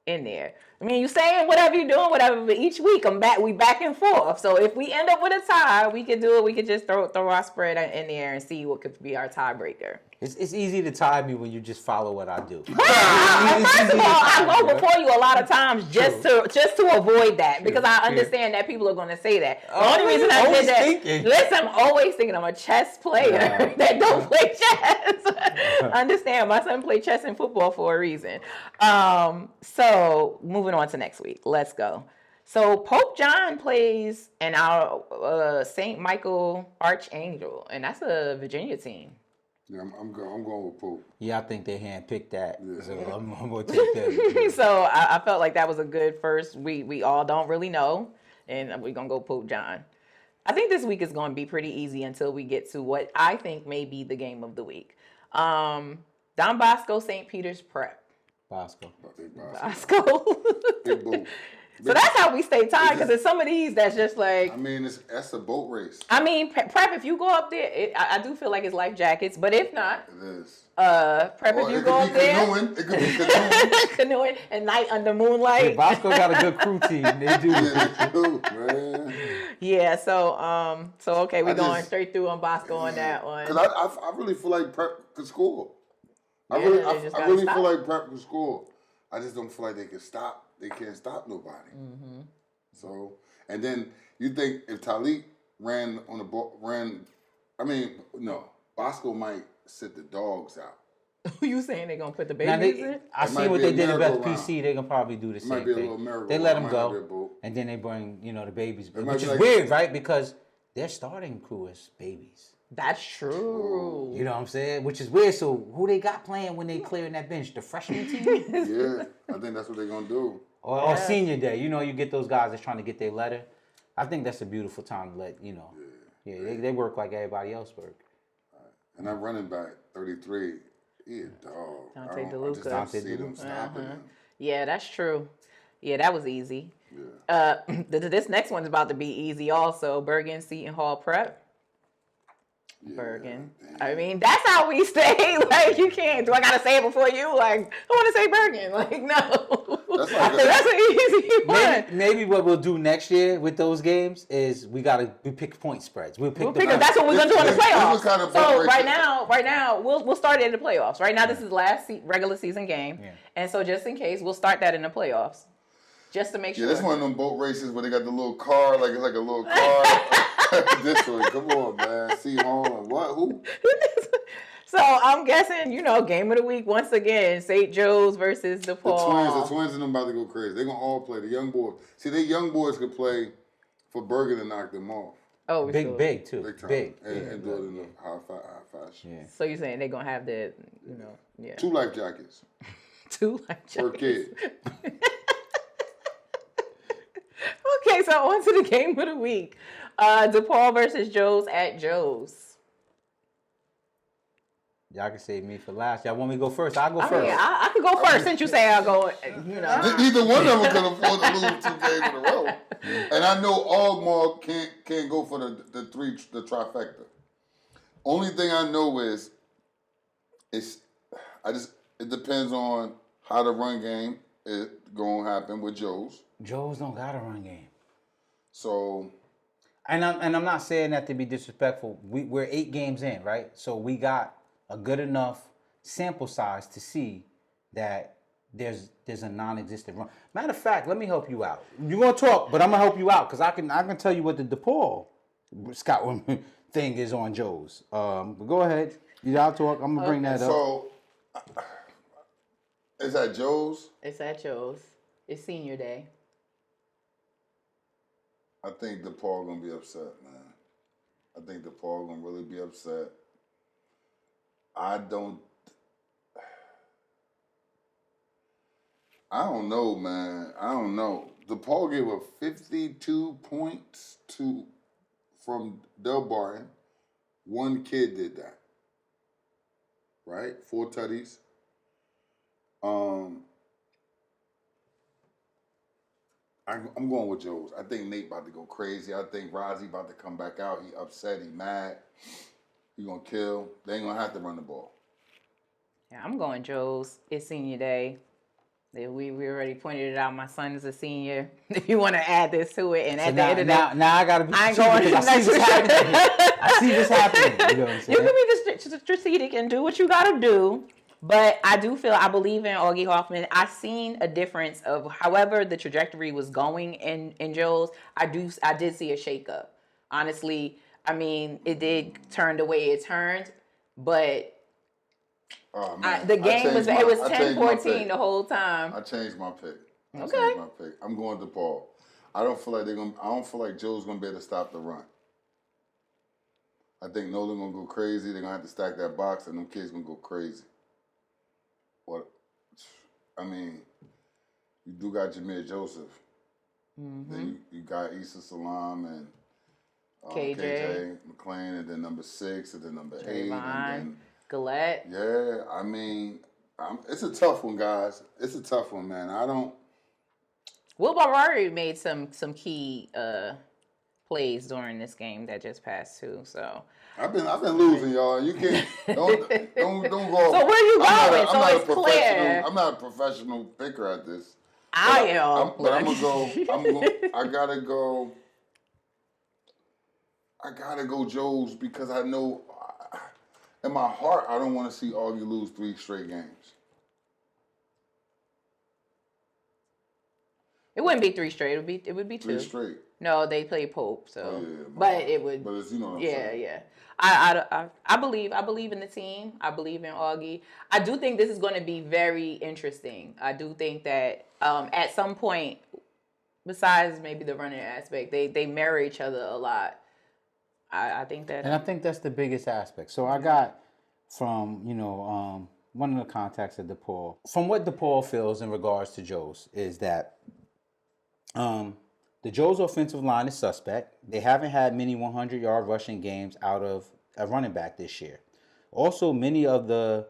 in there. I mean, you saying whatever you're doing, whatever, but each week we back and forth. So if we end up with a tie, we could do it. We could just throw our spread in there and see what could be our tiebreaker. It's easy to tie me when you just follow what I do. First of all, I go before you a lot of times just to avoid that, because I understand that people are going to say that. The only reason I did that, listen, I'm always thinking I'm a chess player that don't play chess. Understand, my son played chess and football for a reason. So moving on to next week, let's go. So Pope John plays in our St. Michael Archangel, and that's a Virginia team. Yeah, I'm going with Pope. Yeah, I think they handpicked that. Yeah. So I'm going to take that. So I felt like that was a good first. We all don't really know, and we're going to go Pope John. I think this week is going to be pretty easy until we get to what I think may be the game of the week. Don Bosco, St. Peter's Prep. Bosco. Big boat. So that's how we stay tied, because there's some of these that's just like... I mean, that's a boat race. I mean, Prep, if you go up there, I do feel like it's life jackets, but if not... It is. Prep, if you go up there... It could be canoeing. Canoeing and night under moonlight. Yeah, Bosco got a good crew team. They do. Yeah, they do, man. Yeah, so okay, we're going straight through on Bosco on that one. Because I really feel like Prep could score. I Yeah, really feel like Prep could score. I just don't feel like they can stop. They can't stop nobody. Mm-hmm. So, and then you think if Talib ran on the ball, Bosco might sit the dogs out. Who you saying they're going to put the babies in? I see what they did at FPC. They're going to probably do the same thing. They let them go, and then they bring, the babies. Which is weird, right? Because their starting crew is babies. That's true. You know what I'm saying? Which is weird. So who they got playing when they clearing that bench? The freshman team? Yeah, I think that's what they're going to do. Or senior day. You get those guys that's trying to get their letter. I think that's a beautiful time to let, they work like everybody else work. And that running back, 33, he a dog. Dante DeLuca. I just don't see them stopping him. Yeah, that's true. Yeah, that was easy. Yeah. This next one's about to be easy also. Bergen Seton Hall Prep. Bergen. damn. I mean, that's how we say. Like, you can't. Do I gotta say it before you? Like, I want to say Bergen. Like, no. That's like That's an easy one. Maybe what we'll do next year with those games is we pick point spreads. We'll pick That's what we're gonna do in the This playoffs. was kind of So right now, we'll start it in the playoffs. Right now, this is the last regular season game, and so just in case, we'll start that in the playoffs, just to make sure. Yeah, this one of them boat races where they got the little car, like it's like a little car. This one, come on, man. See home, what? Who? So I'm guessing, game of the week once again, St. Joe's versus DePaul. The twins and them about to go crazy. They're gonna all play. The young boys. See, they young boys could play for Bergen and knock them off. Oh, big too. Big time. Big. And do it in the high fashion. Yeah. So you're saying they're gonna have the, 2 life jackets 2 life per jackets. kid. Okay, so on to the game of the week. DePaul versus Joe's at Joe's. Y'all can save me for last. Y'all want me to go first? I'll go first. mean, I could go first since you say I'll go, Neither one of them can afford to lose 2 games in a row. And I know Ogmore can't go for the trifecta. Only thing I know is it depends on how the run game is gonna happen with Joe's. Joe's don't got a run game. So, and I'm not saying that to be disrespectful. We're 8 games in, right? So we got a good enough sample size to see that there's a non-existent run. Matter of fact, let me help you out. You're gonna talk, but I'm gonna help you out because I can tell you what the DePaul scout thing is on Joe's. But go ahead, y'all talk. I'm gonna bring that up. So is that Joe's? It's at Joe's. It's senior day. I think DePaul gonna be upset, man. I think DePaul gonna really be upset. I don't know, man. I don't know. DePaul gave up 52 points from Delbarton. One kid did that. Right? 4 tutties. I'm going with Joe's. I think Nate about to go crazy. I think Rozzy about to come back out. He upset. He mad. He gonna kill. They ain't gonna have to run the ball. Yeah, I'm going Joe's. It's senior day. We already pointed it out. My son is a senior. If you want to add this to it, and So at the end of the now I gotta be I ain't strategic going because I see this happening. I see this happening. You know what I'm saying? you can be strategic and do what you got to do. But I believe in Augie Hoffman. I've seen a difference of however the trajectory was going in Joe's. I did see a shakeup. Honestly, I mean, it did turn the way it turned, but the game was 10-14 the whole time. I changed my pick. Okay. I'm going DePaul. I don't feel like Joe's gonna be able to stop the run. I think Nolan gonna go crazy. They're gonna have to stack that box, and them kids gonna go crazy. What? I mean, you do got Jameer Joseph. Mm-hmm. Then you got Issa Salam and KJ McClain, and then number 6, and then number 8, Trayvon, and then Gillette. yeah. I mean, it's a tough one, guys. It's a tough one, man. Will Barari made some key plays during this game that just passed too. So I've been losing, y'all. You can't don't go. So where you going? So it's clear. I'm not a professional picker at this. I am. But I'm gonna go. I gotta go Joe's because I know in my heart I don't want to see Augie lose 3 straight games. It wouldn't be 3 straight. It would be 2. 3 straight. No, they play Pope. So, yeah, but it would. But it's, you know what I'm saying. Yeah. I believe in the team. I believe in Augie. I do think this is going to be very interesting. I do think that at some point, besides maybe the running aspect, they mirror each other a lot. I think that. And I think that's the biggest aspect. So I got from, one of the contacts at DePaul. From what DePaul feels in regards to Joe's is that the Joe's offensive line is suspect. They haven't had many 100-yard rushing games out of a running back this year. Also, many of the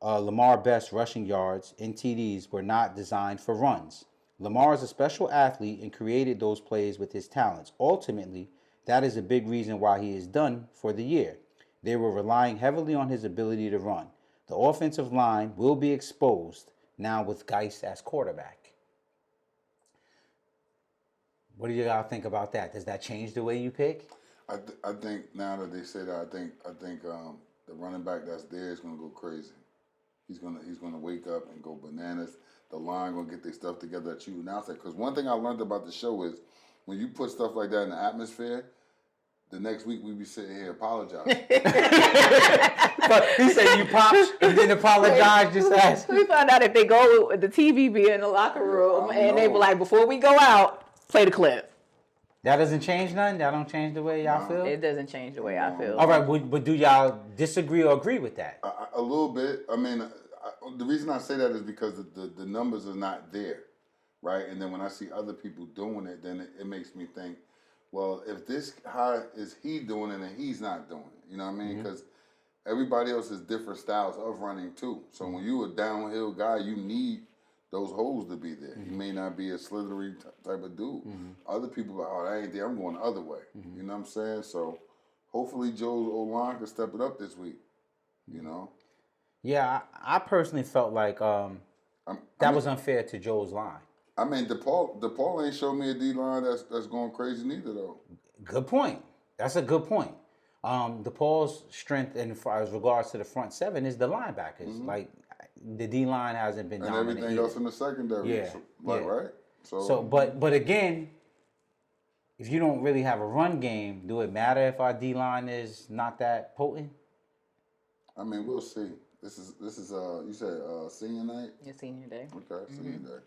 Lamar Best rushing yards and TDs were not designed for runs. Lamar is a special athlete and created those plays with his talents. Ultimately, that is a big reason why he is done for the year. They were relying heavily on his ability to run. The offensive line will be exposed now with Geis as quarterback. What do you all think about that? Does that change the way you pick? I think now that they say that, I think the running back that's there is gonna go crazy. He's gonna wake up and go bananas. The line gonna get their stuff together that you announced that. Because one thing I learned about the show is when you put stuff like that in the atmosphere, the next week we be sitting here apologizing. But he said you popped and then apologize. Just ask. We found out if they go with the TV be in the locker room and they were like, before we go out, play the clip. That doesn't change nothing? That don't change the way y'all feel? It doesn't change the way I feel. All right, but do y'all disagree or agree with that? A little bit. I mean, the reason I say that is because the numbers are not there, right? And then when I see other people doing it, then it makes me think, well, if this, how is he doing it and he's not doing it? You know what I mean? Because everybody else has different styles of running too. So when you're a downhill guy, you need those holes to be there. You may not be a slithery type of dude. Other people are, oh, that ain't there. I'm going the other way. You know what I'm saying? So hopefully Joe's O-line can step it up this week. You know? Yeah, I personally felt like that was unfair to Joe's line. I mean, DePaul ain't showed me a D-line that's going crazy neither, though. Good point. That's a good point. DePaul's strength as regards to the front seven is the linebackers. Like, the D-line hasn't been dominant. And everything else in the secondary. Yeah. Right? So, but again, if you don't really have a run game, do it matter if our D-line is not that potent? I mean, we'll see. This is you said senior night? Your senior day. Okay, senior day.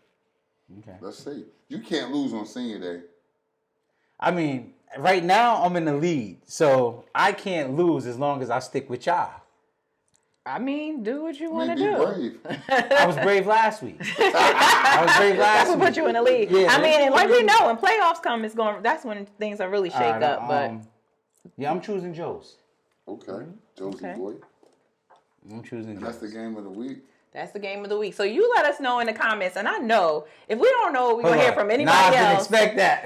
Okay. Let's see. You can't lose on senior day. I mean, right now I'm in the lead, so I can't lose as long as I stick with y'all. I mean, do what you want to Be do. brave. I was brave last week. That's what put you in the lead. Yeah, I mean, and like we know, when playoffs come, that's when things are really shake up. But yeah, I'm choosing Joe's. Okay. Josie boy. I'm choosing Joe's. That's the game of the week. that's the game of the week. So you let us know in the comments, and I know if we don't know, we're gonna hear from anybody else. Nas didn't expect that.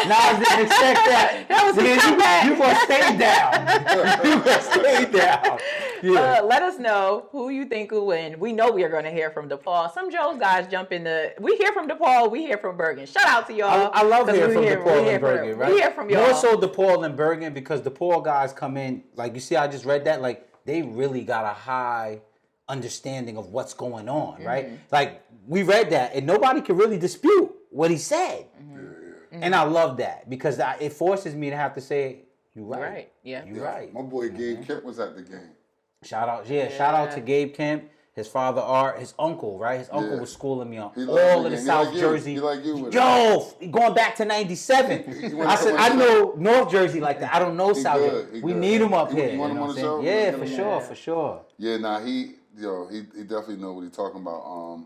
Nas didn't expect that. That was his comeback. You gonna stay down. You gonna stay down. Yeah. Let us know who you think will win. We know we are going to hear from DePaul. Some Joe's guys jump in we hear from DePaul, we hear from Bergen. Shout out to y'all. I love hearing from DePaul and Bergen, right? We hear from y'all. More so DePaul and Bergen because DePaul guys come in, like you see, I just read that, like they really got a high understanding of what's going on, right? Like we read that and nobody can really dispute what he said. And I love that because it forces me to have to say, you're right. You're right. Yeah. You're right. My boy Gabe Kemp was at the game. Shout out to Gabe Kemp, his father Art, his uncle, right? His uncle was schooling me on all of the South Jersey. He like you with Yo, going back to 97. I said, I know North Jersey like that. I don't know South Jersey. We need him up here. You want him on the show? Yeah, for sure. Yeah, nah, he definitely know what he's talking about.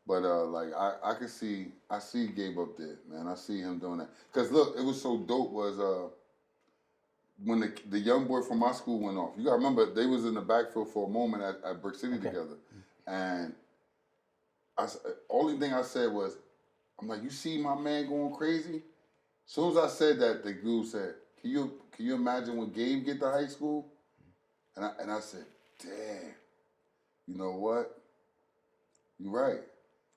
But like I see Gabe up there, man. I see him doing that. Cause look, it was so dope was when the young boy from my school went off. You gotta remember they was in the backfield for a moment at Brick City together, and only thing I said was, I'm like, you see my man going crazy. As soon as I said that, the dude said, Can you imagine when Gabe get to high school? And I said, damn, you know what? You're right.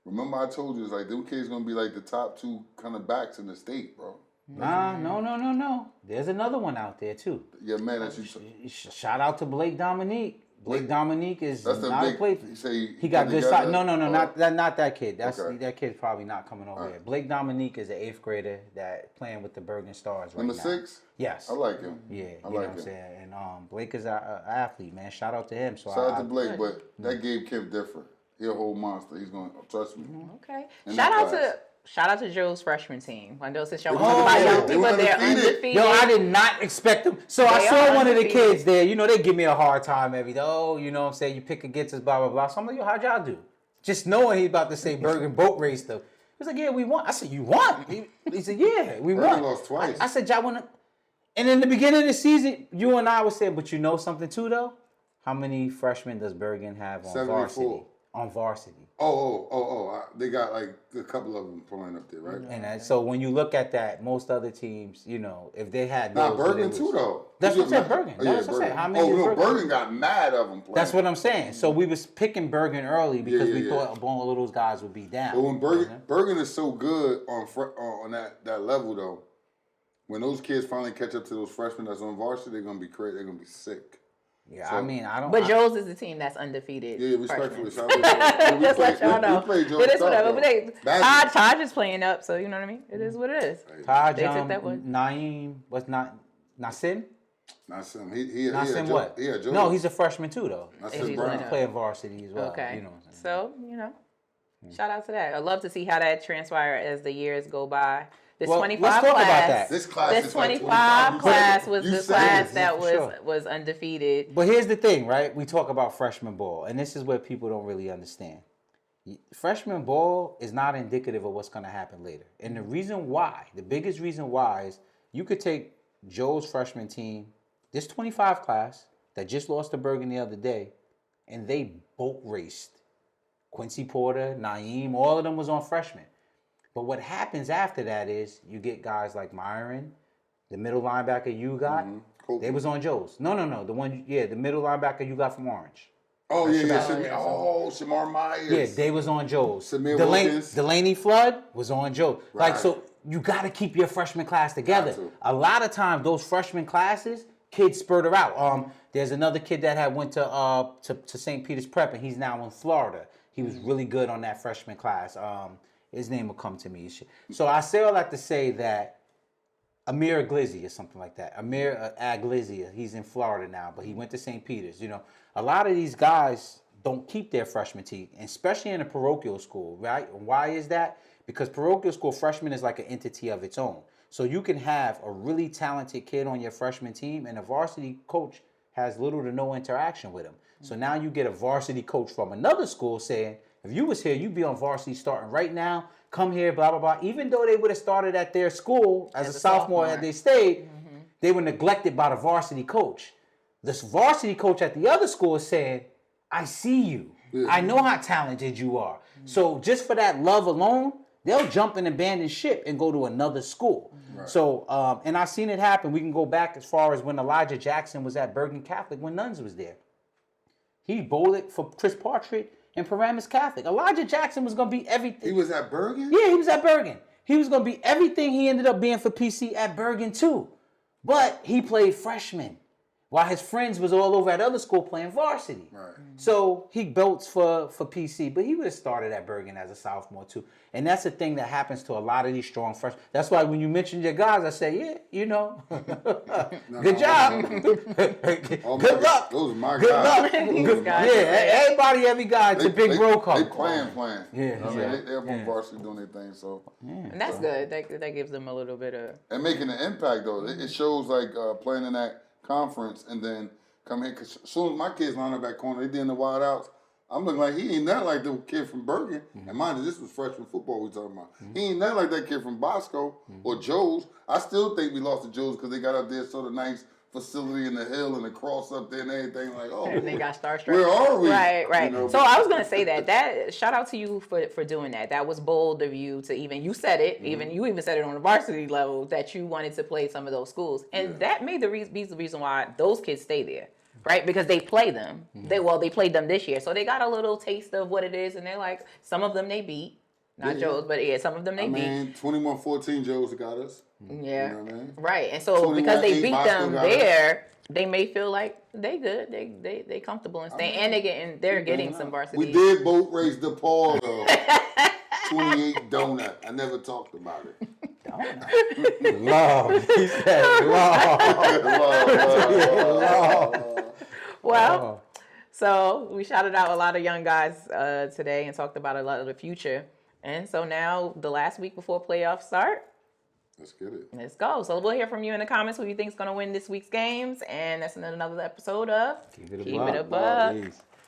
Remember I told you, it's like, them kids gonna be like the top two kind of backs in the state, bro. Nah, no. There's another one out there too. Yeah, man, that's shout out to Blake Dominique. Blake Dominique is that's not big, a play. He got good size. No, not that kid. Okay. That kid's probably not coming over here. Blake Dominique is an 8th grader that playing with the Bergen Stars right Number now. 6? Yes. I like him. Yeah, I you know what I'm saying? And Blake is an athlete, man. Shout out to him. So shout out to Blake, but that Gabe Kemp different. He a whole monster. He's gonna trust me. Okay. In Shout out to Joe's freshman team. I know since y'all Oh, talking about young they people, were they're undefeated. undefeated. Yo, I did not expect them. So I They saw are one of the undefeated. kids there. You know, they give me a hard time every day. Oh, you know what I'm saying? You pick against us, blah, blah, blah. So I'm like, yo, how'd y'all do? Just knowing he about to say Bergen boat race stuff. He was like, yeah, we won. I said, you won? He said, yeah, we Bergen won. lost twice. I said, y'all won. And in the beginning of the season, you and I were saying, but you know something too, though? How many freshmen does Bergen have on 74. varsity? on varsity. They got like a couple of them playing up there, right? And so when you look at that, most other teams, you know, if they had those, Bergen too though. That's what I said, Bergen. That's what I said. How many? Bergen got mad of them playing. That's what I'm saying. So we was picking Bergen early because we thought all of those guys would be down. But when Bergen is so good on that level though, when those kids finally catch up to those freshmen that's on varsity, they're gonna be crazy. They're gonna be sick. Yeah, so, I mean, I don't. But Joe's is the team that's undefeated. Yeah, respectfully. Just let y'all know. We played Joe's but it's whatever. But Todd is playing up, so you know what I mean. It is what it is. Todd, they took that one. Naeem, what's not Nassim? Nassim. Nassim what? No, he's a freshman too, though. Nassim Brown. He's playing varsity as well. Okay. You know what I'm saying? So shout out to that. I'd love to see how that transpires as the years go by. This 25 let's talk class. About that. This 25 class was the class that was undefeated. But here's the thing, right? We talk about freshman ball, and this is where people don't really understand. Freshman ball is not indicative of what's going to happen later. And the biggest reason why is you could take Joe's freshman team, this 25 class that just lost to Bergen the other day, and they boat raced. Quincy Porter, Naeem, all of them was on freshmen. But what happens after that is you get guys like Myron, the middle linebacker you got. Cool. They was on Joe's. No. The middle linebacker you got from Orange. Oh, Shamar Myers. Yeah, they was on Joe's. Wilkins. Delaney Flood was on Joe's. Right. Like, so you got to keep your freshman class together. A lot of times, those freshman classes, kids spurter out. There's another kid that had went to St. Peter's Prep, and he's now in Florida. He was really good on that freshman class. His name will come to me. So I say all that to say that Amir Aglizia or something like that. Amir Aglizia, he's in Florida now, but he went to St. Peter's. You know, a lot of these guys don't keep their freshman team, especially in a parochial school, right? Why is that? Because parochial school freshman is like an entity of its own. So you can have a really talented kid on your freshman team, and a varsity coach has little to no interaction with him. So now you get a varsity coach from another school saying, if you was here, you'd be on varsity starting right now. Come here, blah, blah, blah. Even though they would have started at their school as a sophomore had they stayed, they were neglected by the varsity coach. This varsity coach at the other school is saying, I see you. Yeah. I know how talented you are. So just for that love alone, they'll jump and abandon ship and go to another school. Right. So, and I've seen it happen. We can go back as far as when Elijah Jackson was at Bergen Catholic when Nuns was there. He bowled it for Chris Partridge and Paramus Catholic. Elijah Jackson was going to be everything. He was at Bergen? Yeah, he was at Bergen. He was going to be everything he ended up being for PC at Bergen too. But he played freshman while his friends was all over at other school playing varsity. Right. So he belts for PC, but he would have started at Bergen as a sophomore too. And that's the thing that happens to a lot of these strong freshmen. That's why when you mention your guys, I say, yeah, you know, good job. Good luck. Those are my guys. Good luck. Every guy, it's a big roll call. They playing. Yeah. They're on varsity doing their thing. So. Yeah. And that's good. That gives them a little bit of. And making an impact, though. It shows like playing in that conference and then come here. Because as soon as my kids line up that corner, they did in the wild outs. I'm looking like he ain't that like the kid from Bergen. And mind you, this was freshman football we talking about. He ain't that like that kid from Bosco or Joe's. I still think we lost to Joe's because they got up there sort of nice facility in the hill and the cross up there and everything. Like, oh, and they got starstruck. Where are we? Right. You know, so I was gonna say that shout out to you for doing that. That was bold of you to you said it. Even you even said it on the varsity level that you wanted to play some of those schools, and that made the reason why those kids stay there. Right, because they play them. They played them this year, so they got a little taste of what it is, and they're like, some of them they beat, not Joe's, but some of them they beat. 21-14 Joe's got us. Yeah, you know what I mean? Right, and so because they beat them there, they may feel like they good, they comfortable and staying, and they're getting some varsity. We did boat race DePaul though. 28 donut. I never talked about it. Love. He said love. Well, so we shouted out a lot of young guys today and talked about a lot of the future. And so now the last week before playoffs start. Let's get it. Let's go. So we'll hear from you in the comments who you think is going to win this week's games. And that's another episode of Keep It Above.